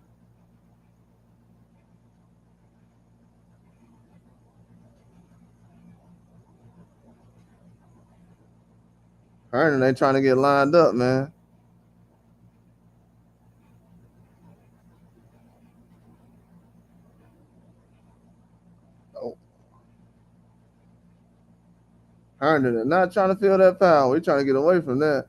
Herndon ain't trying to get lined up, man. Oh. Herndon is not trying to feel that power. He's trying to get away from that.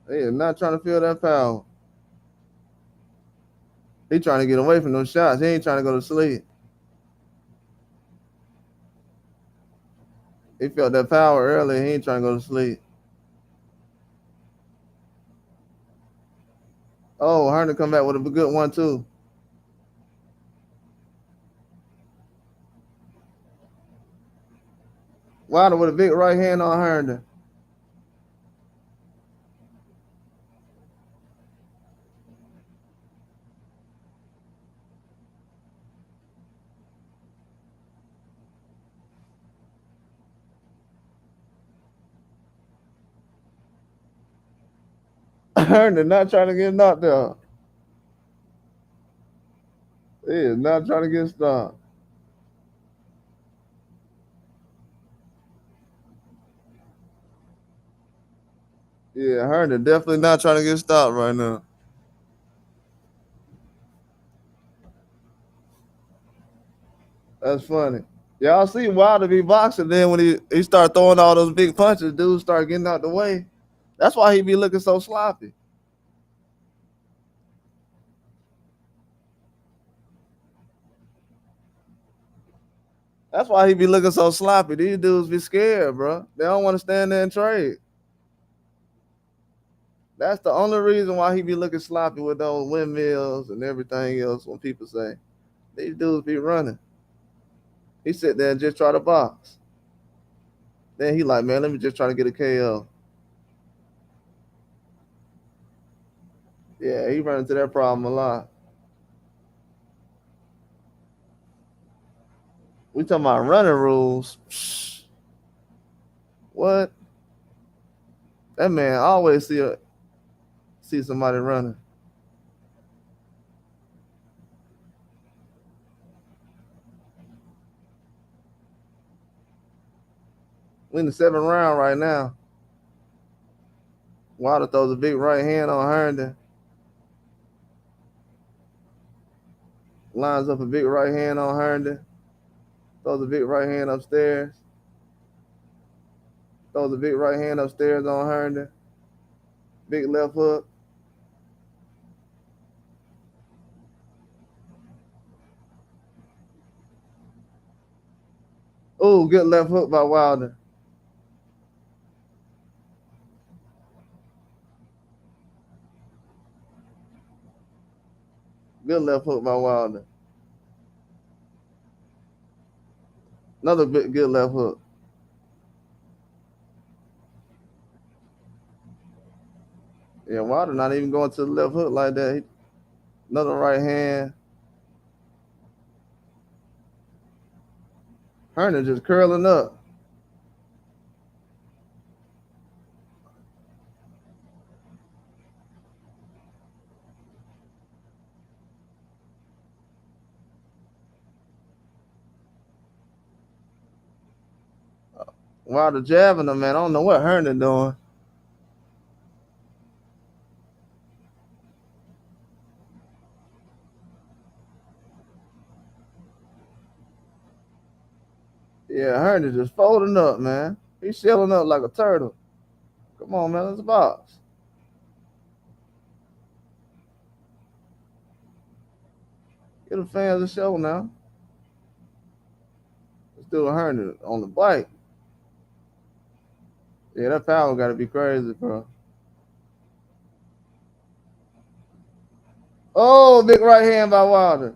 He is not trying to feel that power. He trying to get away from those shots. He ain't trying to go to sleep. He felt that power earlier. He ain't trying to go to sleep. Oh, Herndon come back with a good one, too. Wilder with a big right hand on Herndon. Herndon not trying to get knocked out. He is not trying to get stopped. Yeah, Herndon definitely not trying to get stopped right now. That's funny. Y'all see Wilder be boxing. Then when he start throwing all those big punches, dudes start getting out the way. That's why he be looking so sloppy. That's why he be looking so sloppy. These dudes be scared, bro. They don't want to stand there and trade. That's the only reason why he be looking sloppy with those windmills and everything else. When people say these dudes be running, he sit there and just try to box. Then he like, man, let me just try to get a KO. Yeah, he run into that problem a lot. We talking about running rules. What? That man always see somebody running. We in the 7th round right now. Wilder throws a big right hand on Herndon. Lines up a big right hand on Herndon. Throws a big right hand upstairs. Throws a big right hand upstairs on Herndon. Big left hook. Oh, good left hook by Wilder. Good left hook by Wilder. Another big good left hook. Yeah, Wilder not even going to the left hook like that. Another right hand. Herndon just curling up. Wilder jabbing him, man. I don't know what Herndon doing. Yeah, Herndon just folding up, man. He's shelling up like a turtle. Come on, man, let's box. Get the fans a show now. Let's do a Herndon on the bike. Yeah, that power got to be crazy, bro. Oh, big right hand by Wilder.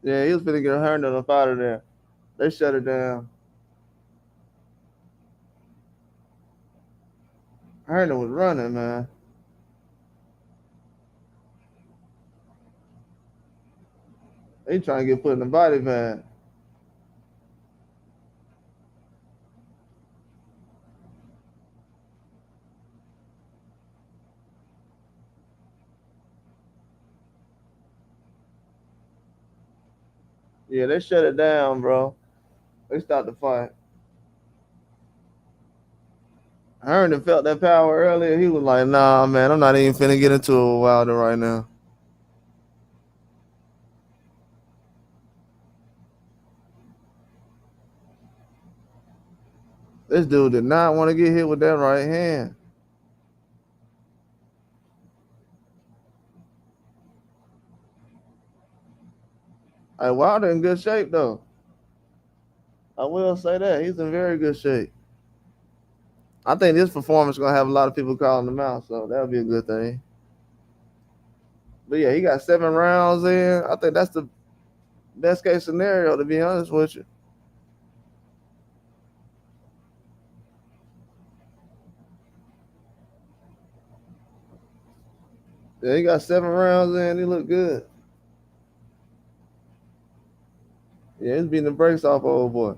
Yeah, he was finna get Herndon up out of there. They shut it down. Herndon was running, man. He trying to get put in the body bag. Yeah, they shut it down, bro. They stopped the fight. Herndon felt that power earlier. He was like, nah, man, I'm not even finna get into a Wilder right now. This dude did not want to get hit with that right hand. Hey, Wilder in good shape, though. I will say that. He's in very good shape. I think this performance is going to have a lot of people calling him out, so that'll be a good thing. But yeah, he got 7 rounds in. I think that's the best case scenario, to be honest with you. Yeah, he got 7 rounds in. He looked good. Yeah, he's beating the brakes off old boy.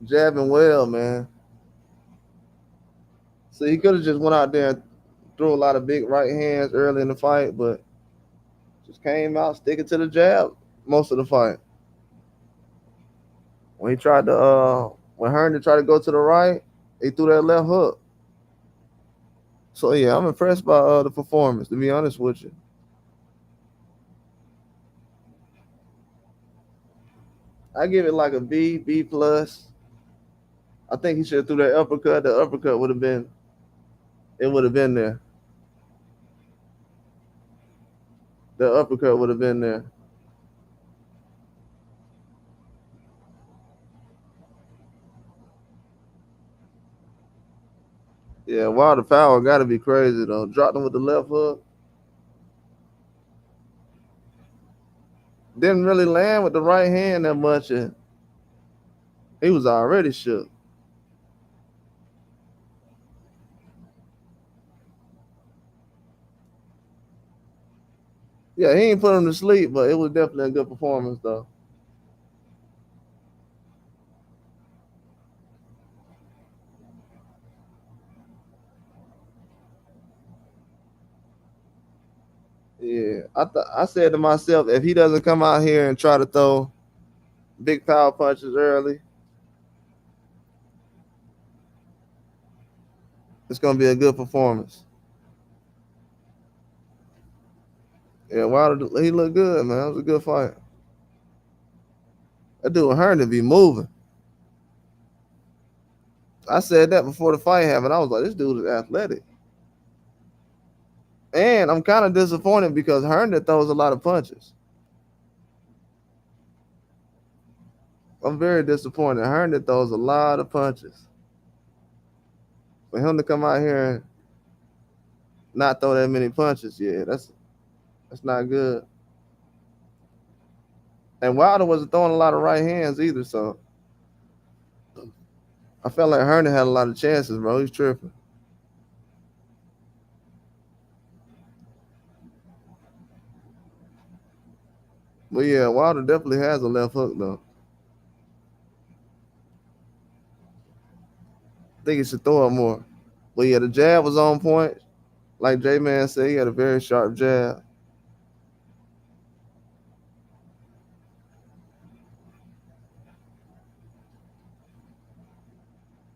Jabbing well, man. So he could have just went out there and threw a lot of big right hands early in the fight, but just came out sticking to the jab most of the fight. When he tried to when Herndon tried to go to the right, he threw that left hook. So yeah, I'm impressed by the performance, to be honest with you. I give it like a B, B plus. I think he should have threw that uppercut. The uppercut would have been it would have been there. The uppercut would have been there. Yeah, Wilder power got to be crazy though. Dropped him with the left hook. Didn't really land with the right hand that much, and he was already shook. Yeah, he ain't put him to sleep, but it was definitely a good performance though. Yeah, I said to myself, if he doesn't come out here and try to throw big power punches early, it's gonna be a good performance. Yeah, Wilder, he looked good, man. It was a good fight. That dude Herndon be moving. I said that before the fight happened. I was like, this dude is athletic. And I'm kind of disappointed because Herndon throws a lot of punches. I'm very disappointed. Herndon throws a lot of punches. For him to come out here and not throw that many punches, yeah, that's not good. And Wilder wasn't throwing a lot of right hands either, so I felt like Herndon had a lot of chances, bro. He's tripping. But yeah, Wilder definitely has a left hook though. I think he should throw it more. But yeah, the jab was on point. Like J Man said, he had a very sharp jab.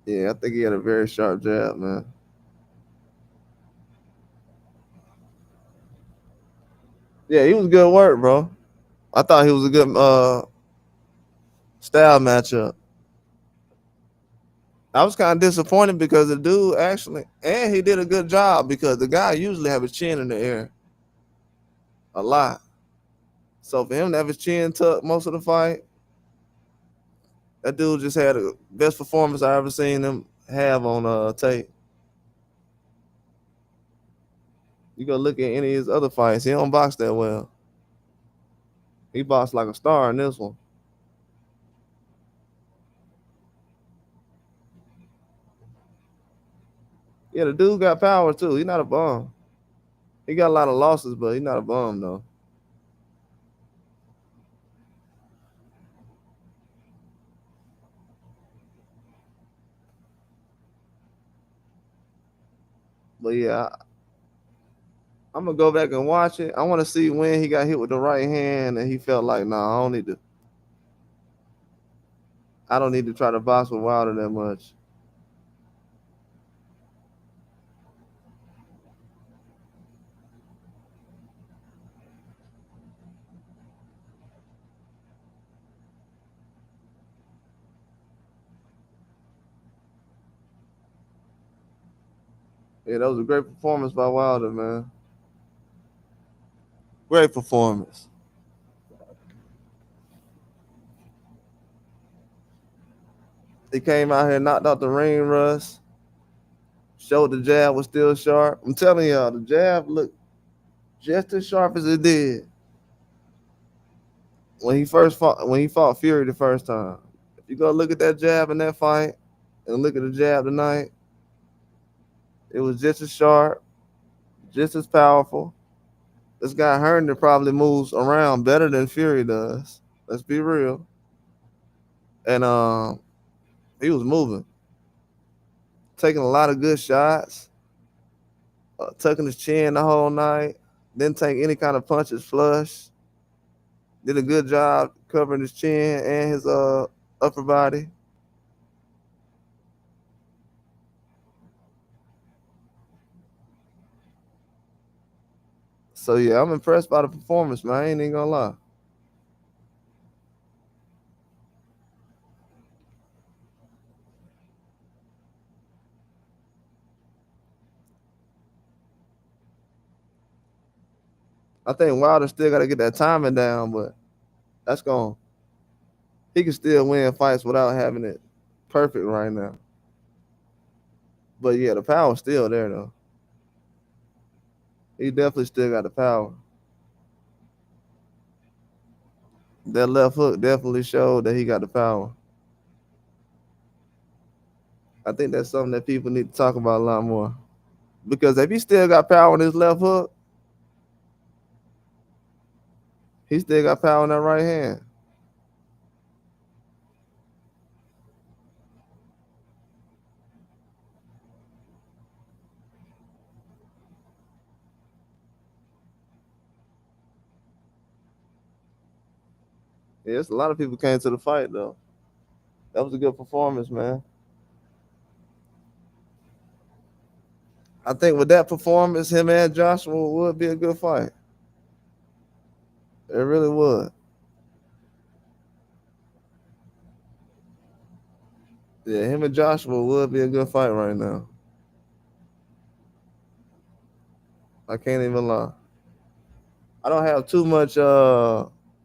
Yeah, I think he had a very sharp jab, man. Yeah, he was good work, bro. I thought he was a good style matchup. I was kind of disappointed because the dude actually, and he did a good job because the guy usually have his chin in the air a lot. So for him to have his chin tucked most of the fight, that dude just had the best performance I ever seen him have on tape. You go look at any of his other fights, he don't box that well. He boxed like a star in this one. Yeah, the dude got power too. He not a bum. He got a lot of losses, but he not a bum though. But yeah, I'm gonna go back and watch it. I want to see when he got hit with the right hand and he felt like, nah, I don't need to. I don't need to try to box with Wilder that much. Yeah, that was a great performance by Wilder, man. Great performance. He came out here, knocked out the ring rust, showed the jab was still sharp. I'm telling y'all, the jab looked just as sharp as it did when he fought Fury the first time. If you go look at that jab in that fight and look at the jab tonight, it was just as sharp, just as powerful. This guy Herndon probably moves around better than Fury does. Let's be real. And he was moving, taking a lot of good shots, tucking his chin the whole night. Didn't take any kind of punches flush. Did a good job covering his chin and his upper body. So yeah, I'm impressed by the performance, man. I ain't even gonna lie. I think Wilder still got to get that timing down, but that's going. He can still win fights without having it perfect right now. But yeah, the power's still there though. He definitely still got the power. That left hook definitely showed that he got the power. I think that's something that people need to talk about a lot more. Because if he still got power in his left hook, he still got power in that right hand. Yes, a lot of people came to the fight though. That was a good performance, man. I think with that performance, him and Joshua would be a good fight. It really would. Yeah, him and Joshua would be a good fight right now. I can't even lie. I don't have too much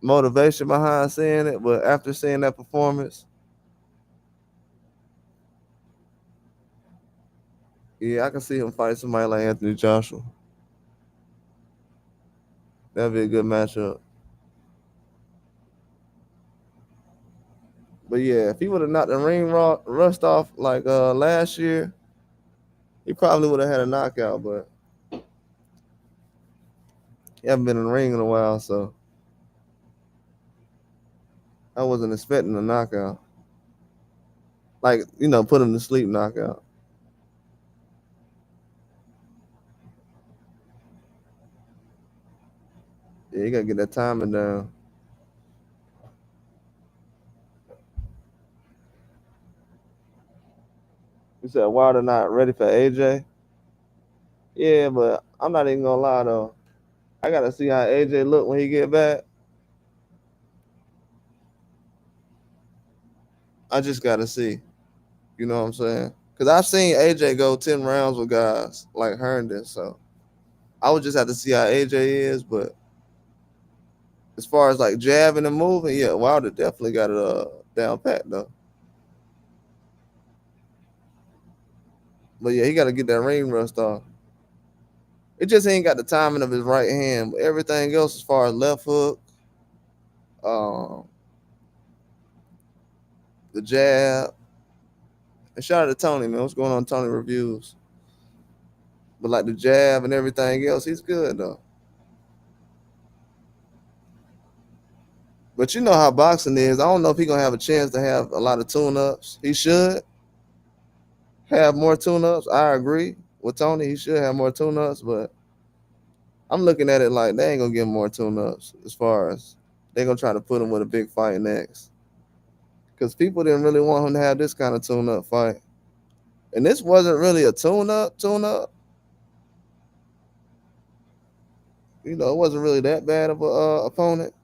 motivation behind seeing it, but after seeing that performance, yeah, I can see him fight somebody like Anthony Joshua. That'd be a good matchup. But yeah, if he would have knocked the rust off like last year, he probably would have had a knockout. But he haven't been in the ring in a while, so I wasn't expecting a knockout. Like put him to sleep knockout. Yeah, you gotta get that timing down. You said Wilder not ready for AJ. Yeah, but I'm not even gonna lie though. I gotta see how AJ look when he get back. I just gotta see. You know what I'm saying? Because I've seen AJ go 10 rounds with guys like Herndon, so I would just have to see how AJ is. But as far as like jabbing and moving, yeah, Wilder definitely got it down pat though. But yeah, he got to get that ring rust off. It just ain't got the timing of his right hand. But everything else, as far as left hook, um, the jab. And shout out to Tony, man. What's going on, Tony Reviews? But like the jab and everything else, he's good though. But you know how boxing is. I don't know if he's gonna have a chance to have a lot of tune-ups. He should have more tune-ups. I agree with Tony. He should have more tune-ups, but I'm looking at it like they ain't gonna give him more tune-ups as far as they're gonna try to put him with a big fight next. Because people didn't really want him to have this kind of tune-up fight. And this wasn't really a tune-up. You know, it wasn't really that bad of a opponent.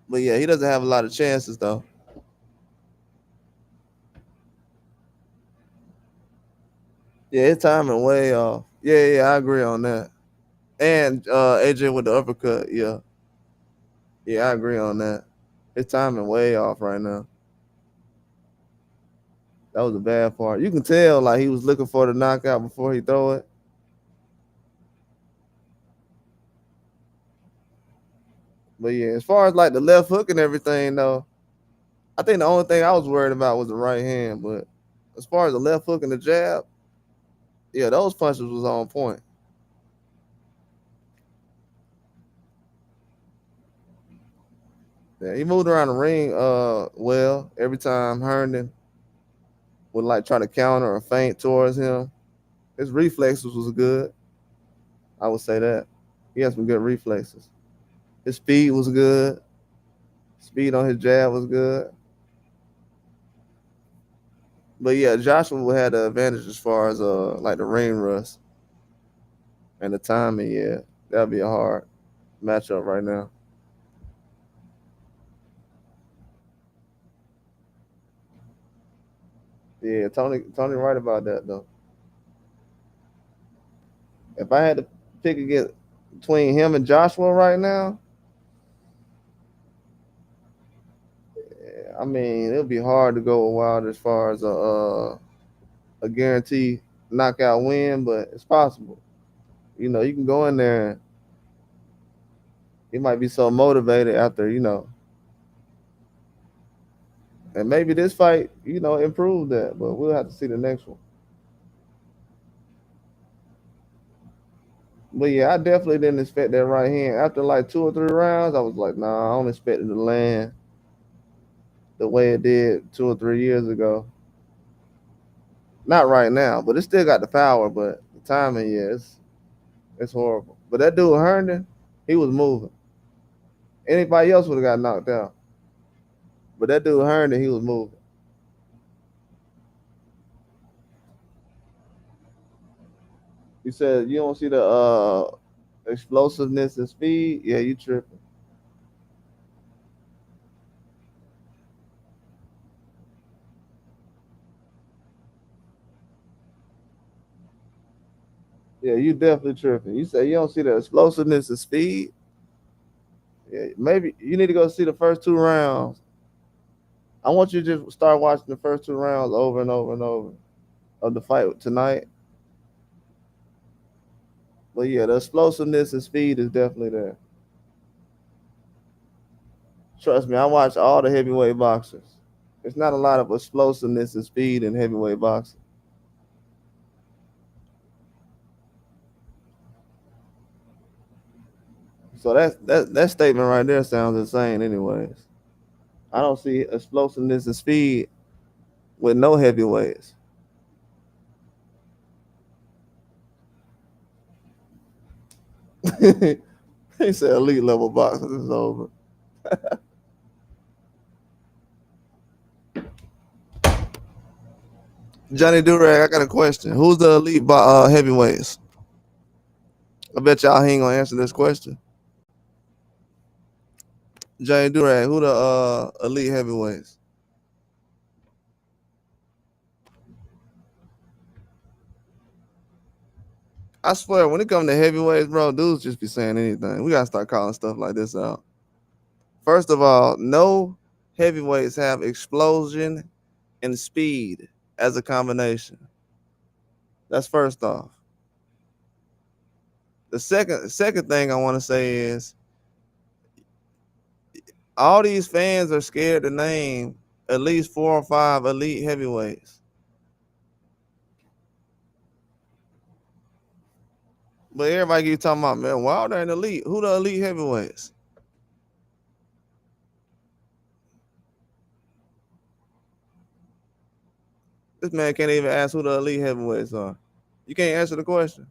But yeah, he doesn't have a lot of chances though. Yeah, his timing way off. Yeah, I agree on that. And AJ with the uppercut, yeah. Yeah, I agree on that. His timing way off right now. That was a bad part. You can tell like he was looking for the knockout before he throw it. But yeah, as far as like the left hook and everything though, I think the only thing I was worried about was the right hand. But as far as the left hook and the jab, yeah, those punches was on point. Yeah, he moved around the ring well every time Herndon would like try to counter or feint towards him. His reflexes was good. I would say that. He has some good reflexes. His speed was good. Speed on his jab was good. But yeah, Joshua had the advantage as far as like the ring rust and the timing. Yeah, that'd be a hard matchup right now. Yeah, Tony right about that though. If I had to pick against between him and Joshua right now, I mean it'll be hard to go a while as far as a guaranteed knockout win, but it's possible. You know, you can go in there and he might be so motivated after, and maybe this fight, improved that, but we'll have to see the next one. But yeah, I definitely didn't expect that right hand. After like 2 or 3 rounds, I was like, nah, I don't expect it to land the way it did 2 or 3 years ago. Not right now, but it still got the power, but the timing, yeah, it's horrible. But that dude Herndon, he was moving. Anybody else would have got knocked out. But that dude Herndon, he was moving. You said you don't see the explosiveness and speed. Yeah, you tripping. Yeah, you definitely tripping. You say you don't see the explosiveness and speed. Yeah, maybe you need to go see the first 2 rounds. I want you to just start watching the first 2 rounds over and over and over of the fight tonight. But yeah, the explosiveness and speed is definitely there. Trust me, I watch all the heavyweight boxers. There's not a lot of explosiveness and speed in heavyweight boxing. So that statement right there sounds insane, anyways. I don't see explosiveness and speed with no heavyweights. He said elite level boxing is over. Johnny Durag, I got a question. Who's the elite by heavyweights? I bet y'all he ain't gonna answer this question. Johnny Durag, who the elite heavyweights? I swear, when it comes to heavyweights, bro, dudes just be saying anything. We gotta start calling stuff like this out. First of all, no heavyweights have explosion and speed as a combination. That's first off. The second thing I want to say is all these fans are scared to name at least 4 or 5 elite heavyweights. But everybody keep talking about, man, Wilder and elite. Who the elite heavyweights? This man can't even ask who the elite heavyweights are. You can't answer the question.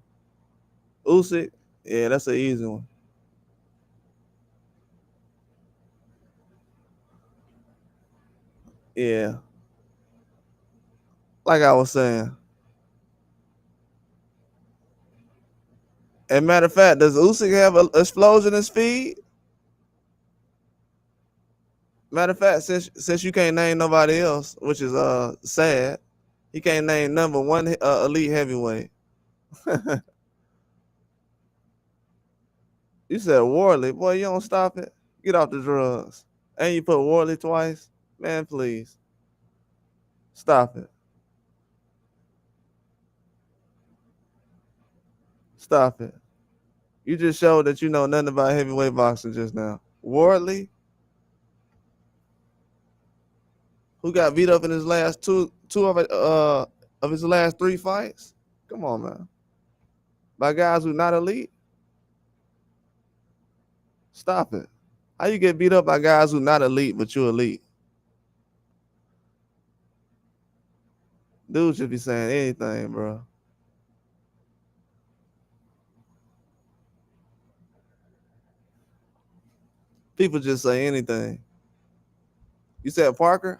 Usyk, yeah, that's an easy one. Yeah, like I was saying. And matter of fact, does Usyk have an explosion in speed? Matter of fact, since you can't name nobody else, which is sad, he can't name number one elite heavyweight. You said Warley, boy, you don't stop it. Get off the drugs. And you put Warley twice, man. Please stop it. Stop it. You just showed that you know nothing about heavyweight boxing just now. Wardley, who got beat up in his last two of his last 3 fights. Come on, man. By guys who not elite. Stop it. How you get beat up by guys who not elite but you elite? Dude should be saying anything, bro. People just say anything. You said Parker?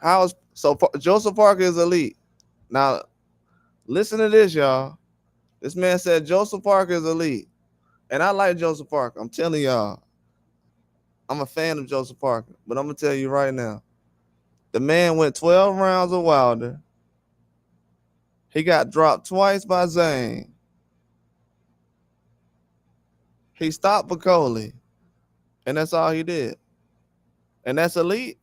Joseph Parker is elite. Now listen to this, y'all. This man said Joseph Parker is elite. And I like Joseph Parker. I'm telling y'all. I'm a fan of Joseph Parker. But I'm gonna tell you right now. The man went 12 rounds with Wilder. He got dropped twice by Zane. He stopped Bacoli. And that's all he did. And that's elite?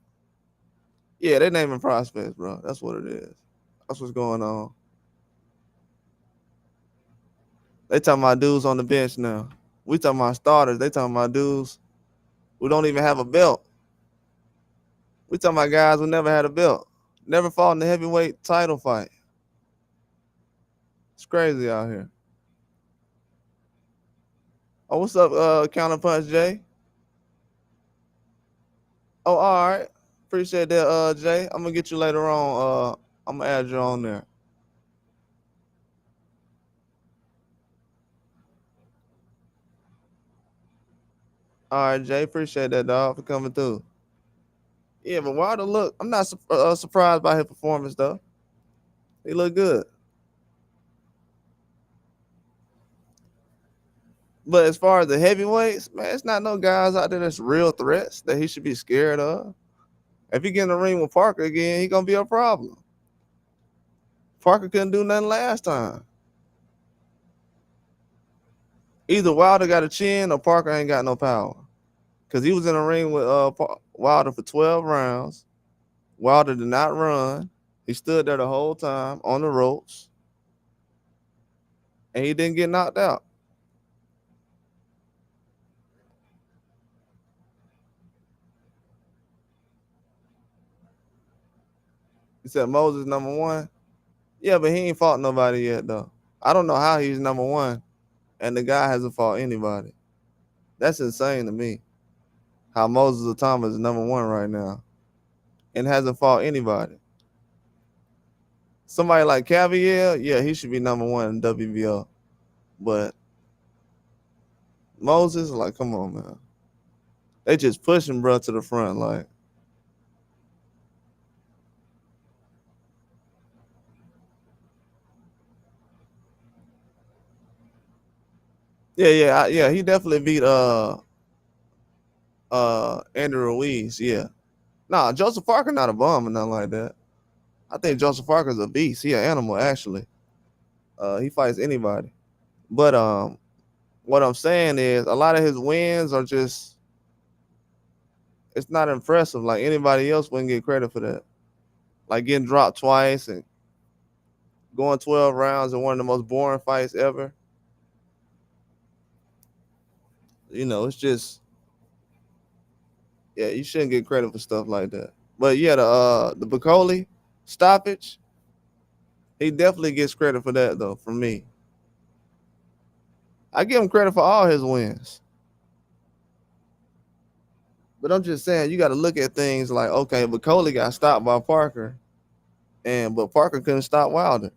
Yeah, they naming prospects, bro. That's what it is. That's what's going on. They talking about dudes on the bench now. We talking about starters. They talking about dudes who don't even have a belt. We talking about guys who never had a belt. Never fought in the heavyweight title fight. It's crazy out here. Oh, what's up, Counterpunch Jay? Oh, all right. Appreciate that, Jay. I'm gonna get you later on. I'm gonna add you on there. All right, Jay. Appreciate that, dog, for coming through. Yeah, but Wilder look, I'm not surprised by his performance though. He looked good. But as far as the heavyweights, man, it's not no guys out there that's real threats that he should be scared of. If he get in the ring with Parker again, he gonna be a problem. Parker couldn't do nothing last time. Either Wilder got a chin or Parker ain't got no power. Cause he was in the ring with Wilder for 12 rounds. Wilder did not run. He stood there the whole time on the ropes, and he didn't get knocked out. He said Moses number one. Yeah, but he ain't fought nobody yet though. I don't know how he's number one, and the guy hasn't fought anybody. That's insane to me. How Moses Atama is number one right now, and hasn't fought anybody. Somebody like Cavier, yeah, he should be number one in WBO. But Moses, like, come on, man. They just pushing bro to the front, like. Yeah. He definitely beat Andrew Ruiz. Yeah. Nah, Joseph Parker not a bum or nothing like that. I think Joseph Parker's a beast. He an animal actually. He fights anybody. But what I'm saying is a lot of his wins are just it's not impressive. Like anybody else wouldn't get credit for that. Like getting dropped twice and going 12 rounds in one of the most boring fights ever. It's just yeah, you shouldn't get credit for stuff like that. But yeah, the Bacoli stoppage, he definitely gets credit for that though, from me. I give him credit for all his wins. But I'm just saying you gotta look at things like, okay, Bacoli got stopped by Parker, but Parker couldn't stop Wilder.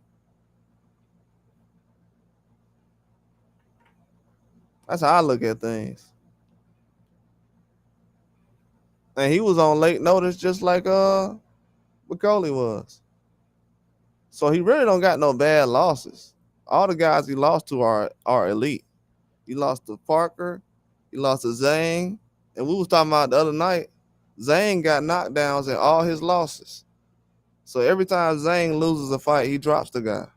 That's how I look at things. And he was on late notice just like Bacoli was. So he really don't got no bad losses. All the guys he lost to are elite. He lost to Parker, he lost to Zhang, and we was talking about the other night. Zhang got knockdowns in all his losses. So every time Zhang loses a fight, he drops the guy.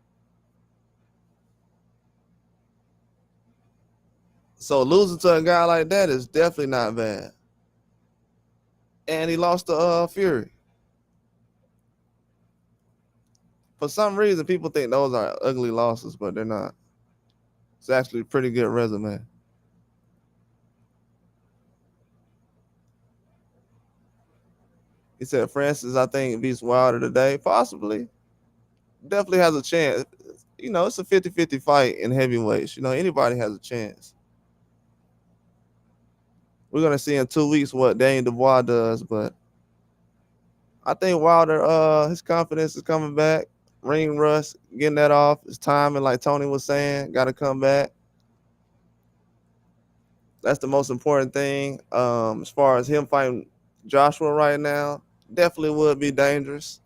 So losing to a guy like that is definitely not bad. And he lost to Fury. For some reason, people think those are ugly losses, but they're not. It's actually a pretty good resume. He said Francis, I think, beats Wilder today. Possibly. Definitely has a chance. It's a 50-50 fight in heavyweights. Anybody has a chance. We're gonna see in 2 weeks what Daniel Dubois does, but I think Wilder, his confidence is coming back. Ring rust, getting that off. His timing, like Tony was saying, got to come back. That's the most important thing. As far as him fighting Joshua right now, definitely would be dangerous,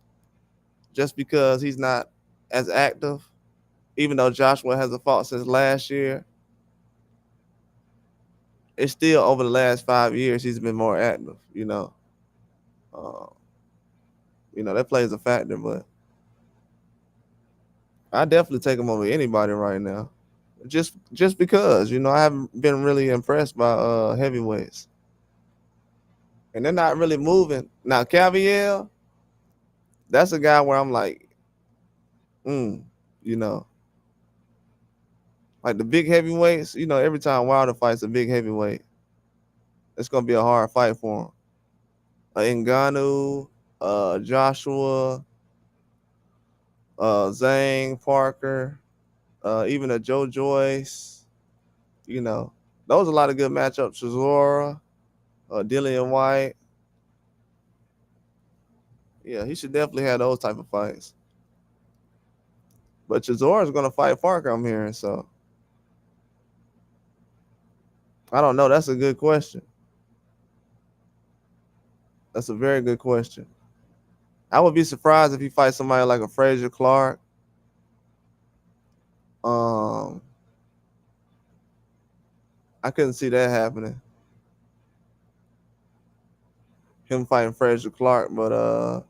just because he's not as active. Even though Joshua hasn't fought since last year, it's still over the last 5 years he's been more active. Uh, that plays a factor, but I definitely take him over anybody right now. Just because I haven't been really impressed by heavyweights, and they're not really moving now. Caviel, that's a guy where I'm like, mm, you know, like the big heavyweights. Every time Wilder fights a big heavyweight, it's gonna be a hard fight for him. Ngannou, Joshua, Zhang, Parker, even a Joe Joyce. Those are a lot of good matchups. Chisora, Dillian White. Yeah, he should definitely have those type of fights. But Chisora is gonna fight Parker, I'm hearing. So I don't know. That's a good question. That's a very good question. I would be surprised if he fights somebody like a Frazier Clark. Um, I couldn't see that happening. Him fighting Frazier Clark, but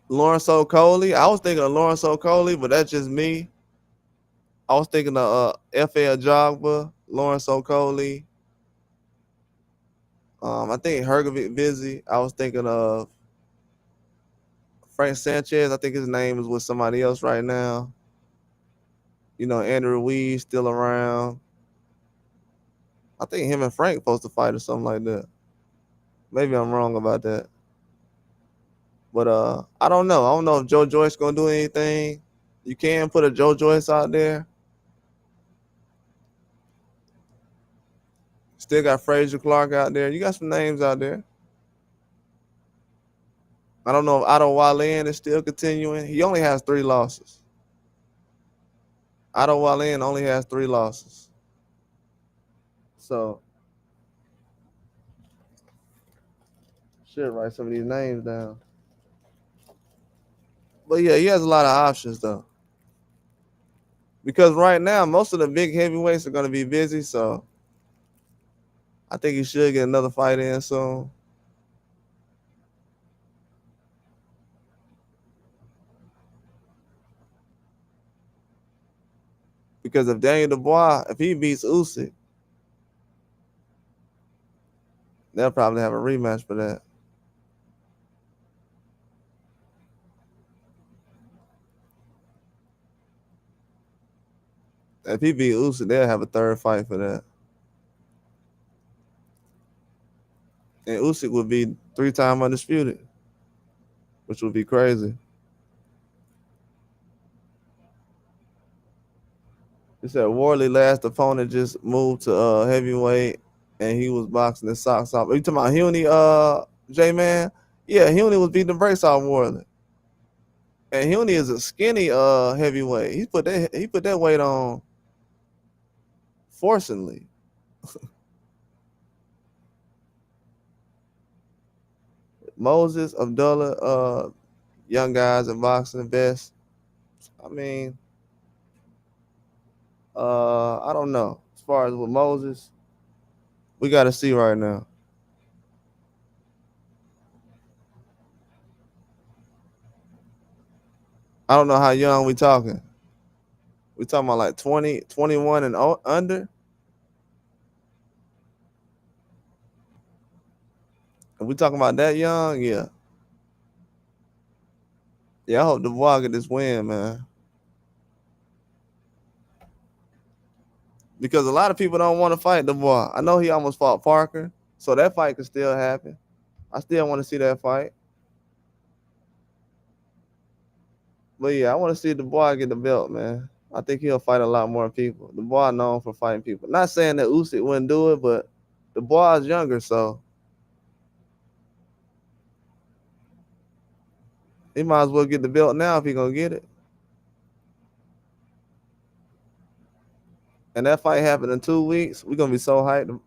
Lawrence Okolie. I was thinking of Lawrence Okolie, but that's just me. I was thinking of F.A. Jogba, Lawrence Okolie. I think Hergovic busy. I was thinking of Frank Sanchez. I think his name is with somebody else right now. Andrew Ruiz still around. I think him and Frank supposed to fight or something like that. Maybe I'm wrong about that. But I don't know. I don't know if Joe Joyce gonna do anything. You can put a Joe Joyce out there. Still got Frazier Clark out there. You got some names out there. I don't know if Otto Wallin is still continuing. He only has 3 losses. Otto Wallin only has 3 losses. So should write some of these names down. But yeah, he has a lot of options though. Because right now, most of the big heavyweights are going to be busy, so I think he should get another fight in soon. Because if Daniel Dubois, if he beats Usyk, they'll probably have a rematch for that. If he beat Usyk, they'll have a third fight for that. And Usyk would be 3-time undisputed, which would be crazy. He said Warley last opponent just moved to heavyweight and he was boxing his socks off. Are you talking about Huny, J-Man? Yeah, Huny was beating the brakes off Warley. And Huny is a skinny heavyweight. He put that weight on forcibly. Moses, Abdullah, young guys in boxing the best. I mean, I don't know. As far as with Moses, we got to see right now. I don't know how young we talking. We talking about like 20, 21 and under. If we talking about that young, yeah. Yeah, I hope Dubois get this win, man. Because a lot of people don't want to fight Dubois. I know he almost fought Parker, so that fight could still happen. I still want to see that fight. But yeah, I want to see Dubois get the belt, man. I think he'll fight a lot more people. Dubois known for fighting people. Not saying that Usyk wouldn't do it, but Dubois is younger, so he might as well get the belt now if he gonna get it. And that fight happened in 2 weeks. We're gonna be so hyped.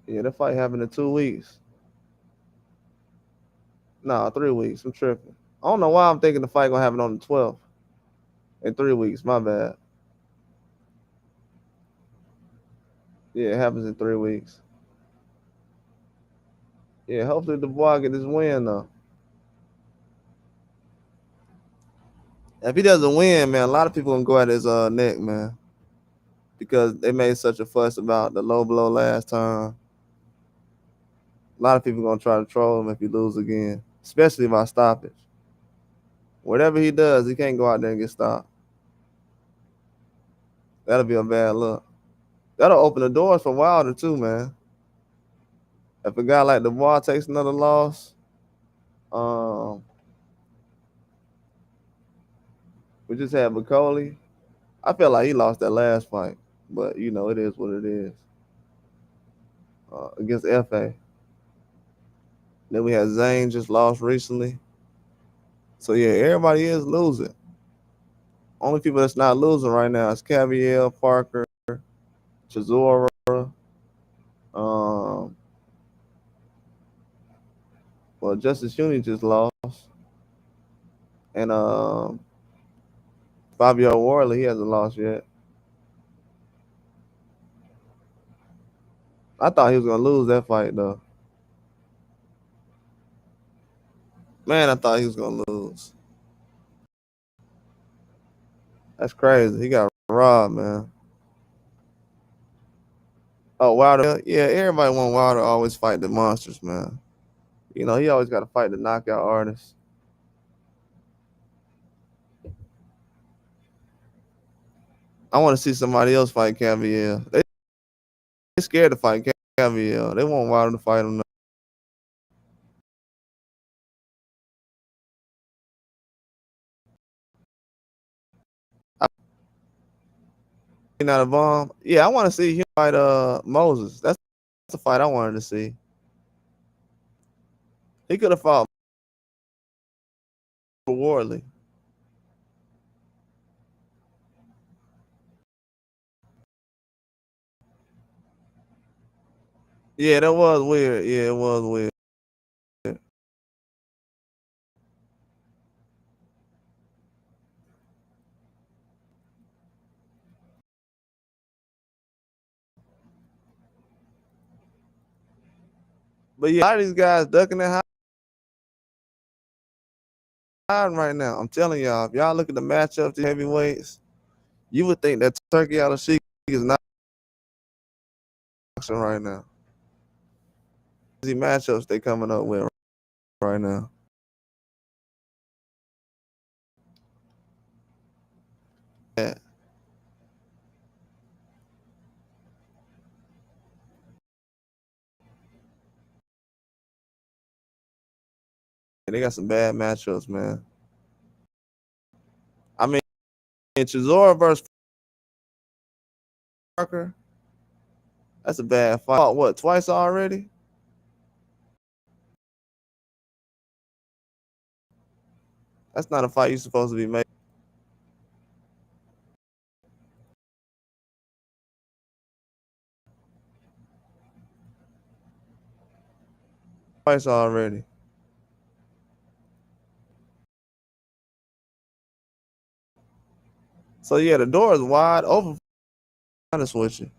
Yeah, that fight happened in 2 weeks. No, 3 weeks. I'm tripping. I don't know why I'm thinking the fight gonna happen on the 12th. In 3 weeks. My bad. Yeah, it happens in 3 weeks. Yeah, hopefully Dubois get this win though. If he doesn't win, man, a lot of people gonna go at his neck, man, because they made such a fuss about the low blow last time. A lot of people gonna try to troll him if he lose again, especially by stoppage. Whatever he does, he can't go out there and get stopped. That'll be a bad look. That'll open the doors for Wilder too, man. If a guy like Dubois takes another loss, um, we just had Bacoli. I felt like he lost that last fight, but you know it is what it is. Against FA. Then we had Zane just lost recently. So yeah, everybody is losing. Only people that's not losing right now is Caviel, Parker, Chisora, um, well Justice Uni just lost. And Fabio Warley, he hasn't lost yet. I thought he was gonna lose that fight though. Man, I thought he was gonna lose. That's crazy. He got robbed, man. Oh, Wilder. Yeah, everybody want Wilder to always fight the monsters, man. You know, he always got to fight the knockout artists. I want to see somebody else fight Caviel. They scared to fight Caviel. They want Wilder to fight him. Not a bomb. Yeah, I want to see him fight Moses. That's the fight I wanted to see. He could have fought Wardley. Yeah, that was weird. Yeah, it was weird. But yeah, a lot of these guys ducking and hiding right now. I'm telling y'all, if y'all look at the matchups, the heavyweights, you would think that Turkey out of Sheik is not boxing right now. These matchups they coming up with right now. Yeah. They got some bad matchups, man. I mean, Chisora versus Parker, that's a bad fight. Oh, what, twice already? That's not a fight you're supposed to be making. Twice already. So yeah, the door is wide open. Honest with you.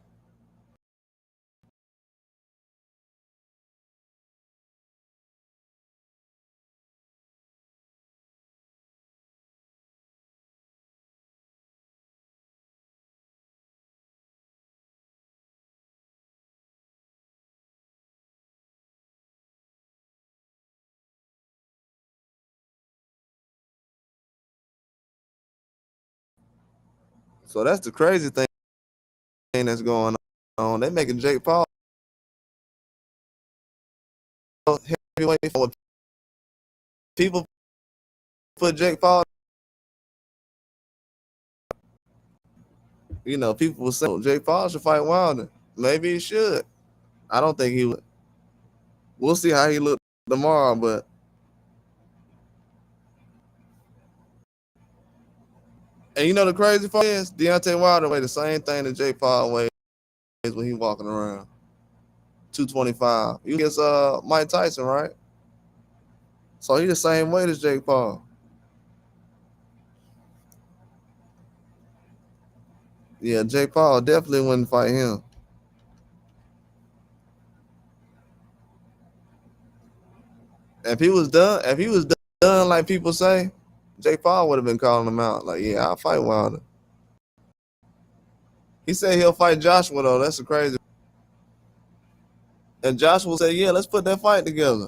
So that's the crazy thing that's going on. They making Jake Paul heavyweight. People put Jake Paul. You know, people will say Jake Paul should fight Wilder. Maybe he should. I don't think he would. We'll see how he look tomorrow, but and you know the crazy part is Deontay Wilder weighed the same thing that Jake Paul weighs when he walking around. 225. You against Mike Tyson, right? So he the same weight as Jake Paul. Yeah, Jake Paul definitely wouldn't fight him. If he was done like people say, Jake Paul would have been calling him out. Like, yeah, I'll fight Wilder. He said he'll fight Joshua though. That's the crazy. And Joshua said, yeah, let's put that fight together.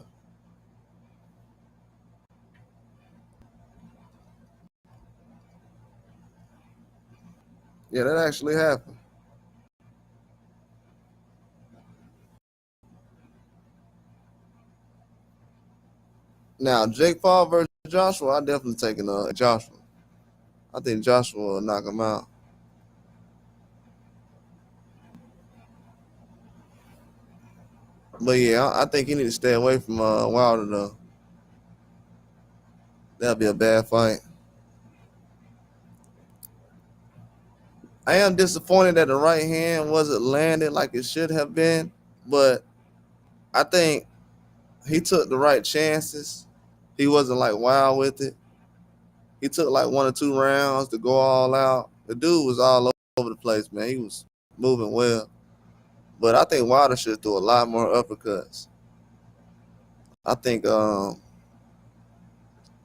Yeah, that actually happened. Now, Jake Paul versus Joshua, I definitely taking Joshua. I think Joshua will knock him out. But yeah, I think he need to stay away from Wilder though. That'll be a bad fight. I am disappointed that the right hand wasn't landed like it should have been, but I think he took the right chances. He wasn't like wild with it. He took like 1 or 2 rounds to go all out. The dude was all over the place, man. He was moving well. But I think Wilder should do a lot more uppercuts. I think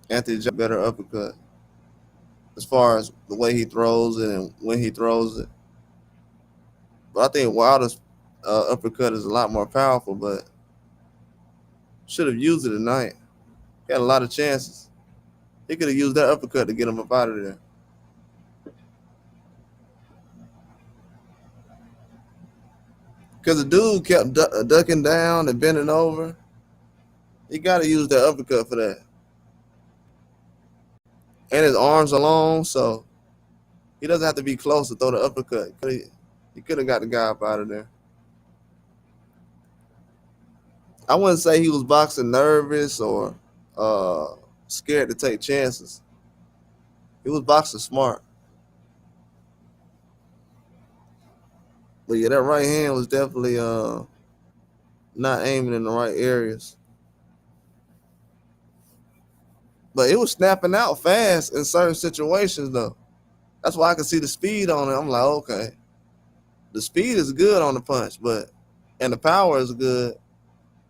Anthony Joshua better uppercut as far as the way he throws it and when he throws it. But I think Wilder's uppercut is a lot more powerful, but should have used it tonight. He had a lot of chances. He could have used that uppercut to get him up out of there. Because the dude kept ducking down and bending over. He got to use that uppercut for that. And his arms are long, so he doesn't have to be close to throw the uppercut. He could have got the guy up out of there. I wouldn't say he was boxing nervous or scared to take chances. He was boxing smart. But yeah, that right hand was definitely not aiming in the right areas. But it was snapping out fast in certain situations, though. That's why I can see the speed on it. I'm like, okay, the speed is good on the punch, but and the power is good.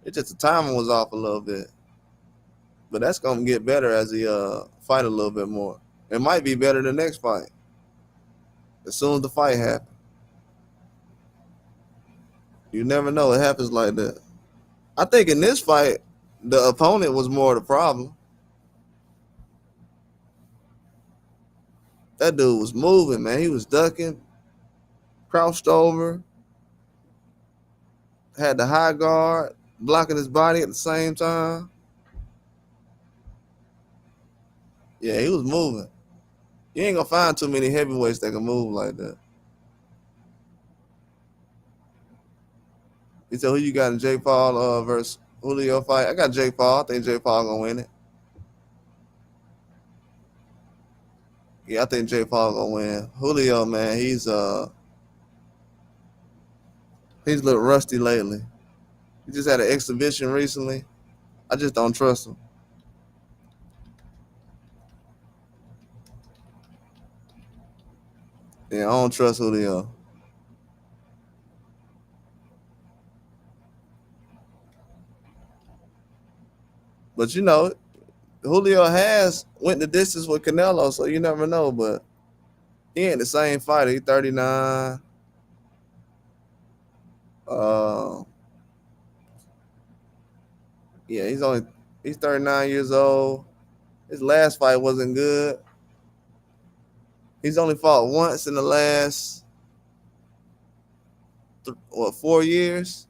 It's just the timing was off a little bit. But that's gonna get better as he fight a little bit more. It might be better the next fight. As soon as the fight happens. You never know. It happens like that. I think in this fight, the opponent was more the problem. That dude was moving, man. He was ducking, crouched over, had the high guard, blocking his body at the same time. Yeah, he was moving. You ain't gonna find too many heavyweights that can move like that. He said, who you got in Jake Paul versus Julio fight? I got Jake Paul. I think Jake Paul gonna win it. Yeah, I think Jake Paul gonna win. Julio, man, he's a little rusty lately. He just had an exhibition recently. I just don't trust him. Yeah, I don't trust Julio. But you know, Julio has went the distance with Canelo, so you never know. But he ain't the same fighter. He's 39. Uh, yeah, he's 39 years old. His last fight wasn't good. He's only fought once in the last 4 years.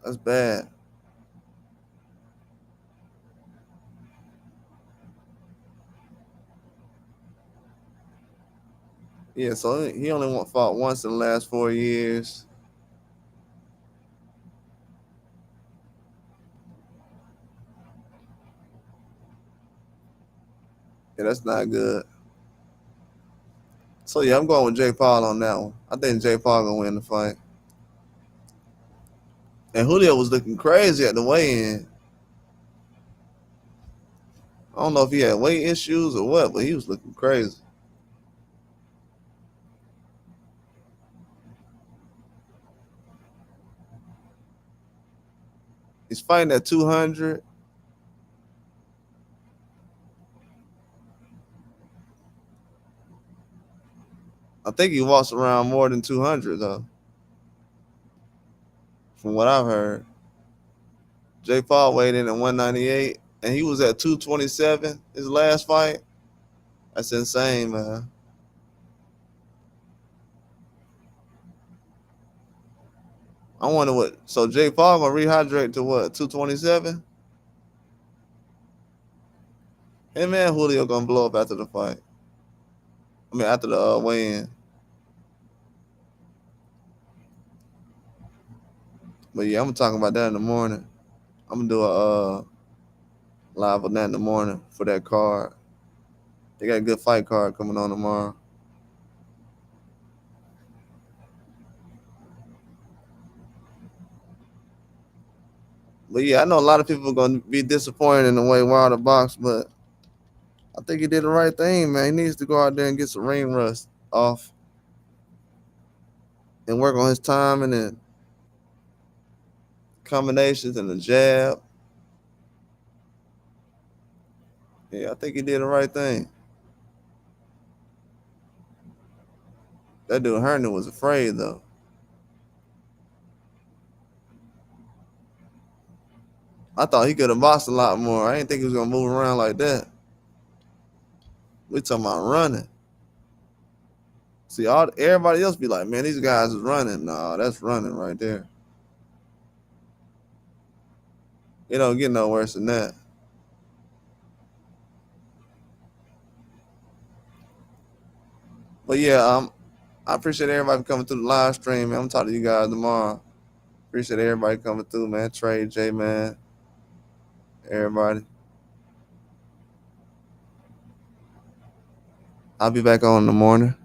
That's bad. Yeah, so he only fought once in the last 4 years. Yeah, that's not good. So yeah, I'm going with Jake Paul on that one. I think Jake Paul gonna win the fight. And Julio was looking crazy at the weigh-in. I don't know if he had weight issues or what, but he was looking crazy. He's fighting at 200. I think he walks around more than 200 though, from what I've heard. Jake Paul weighed in at 198, and he was at 227 his last fight. That's insane, man. I wonder what. So Jake Paul gonna rehydrate to what? 227. Him and Julio gonna blow up after the fight. I mean, after the weigh-in. But yeah, I'm gonna talk about that in the morning. I'm gonna do a live on that in the morning for that card. They got a good fight card coming on tomorrow. But yeah, I know a lot of people are gonna be disappointed in the way Wilder boxed, but I think he did the right thing, man. He needs to go out there and get some ring rust off and work on his timing and combinations and the jab. Yeah, I think he did the right thing. That dude Herndon was afraid though. I thought he could have boxed a lot more. I didn't think he was gonna move around like that. We talking about running. See, everybody else be like, man, these guys is running. No, that's running right there. It don't get no worse than that. But yeah, I appreciate everybody coming through the live stream, man. I'm talking to you guys tomorrow. Appreciate everybody coming through, man. Trey, J, man, everybody. I'll be back on in the morning.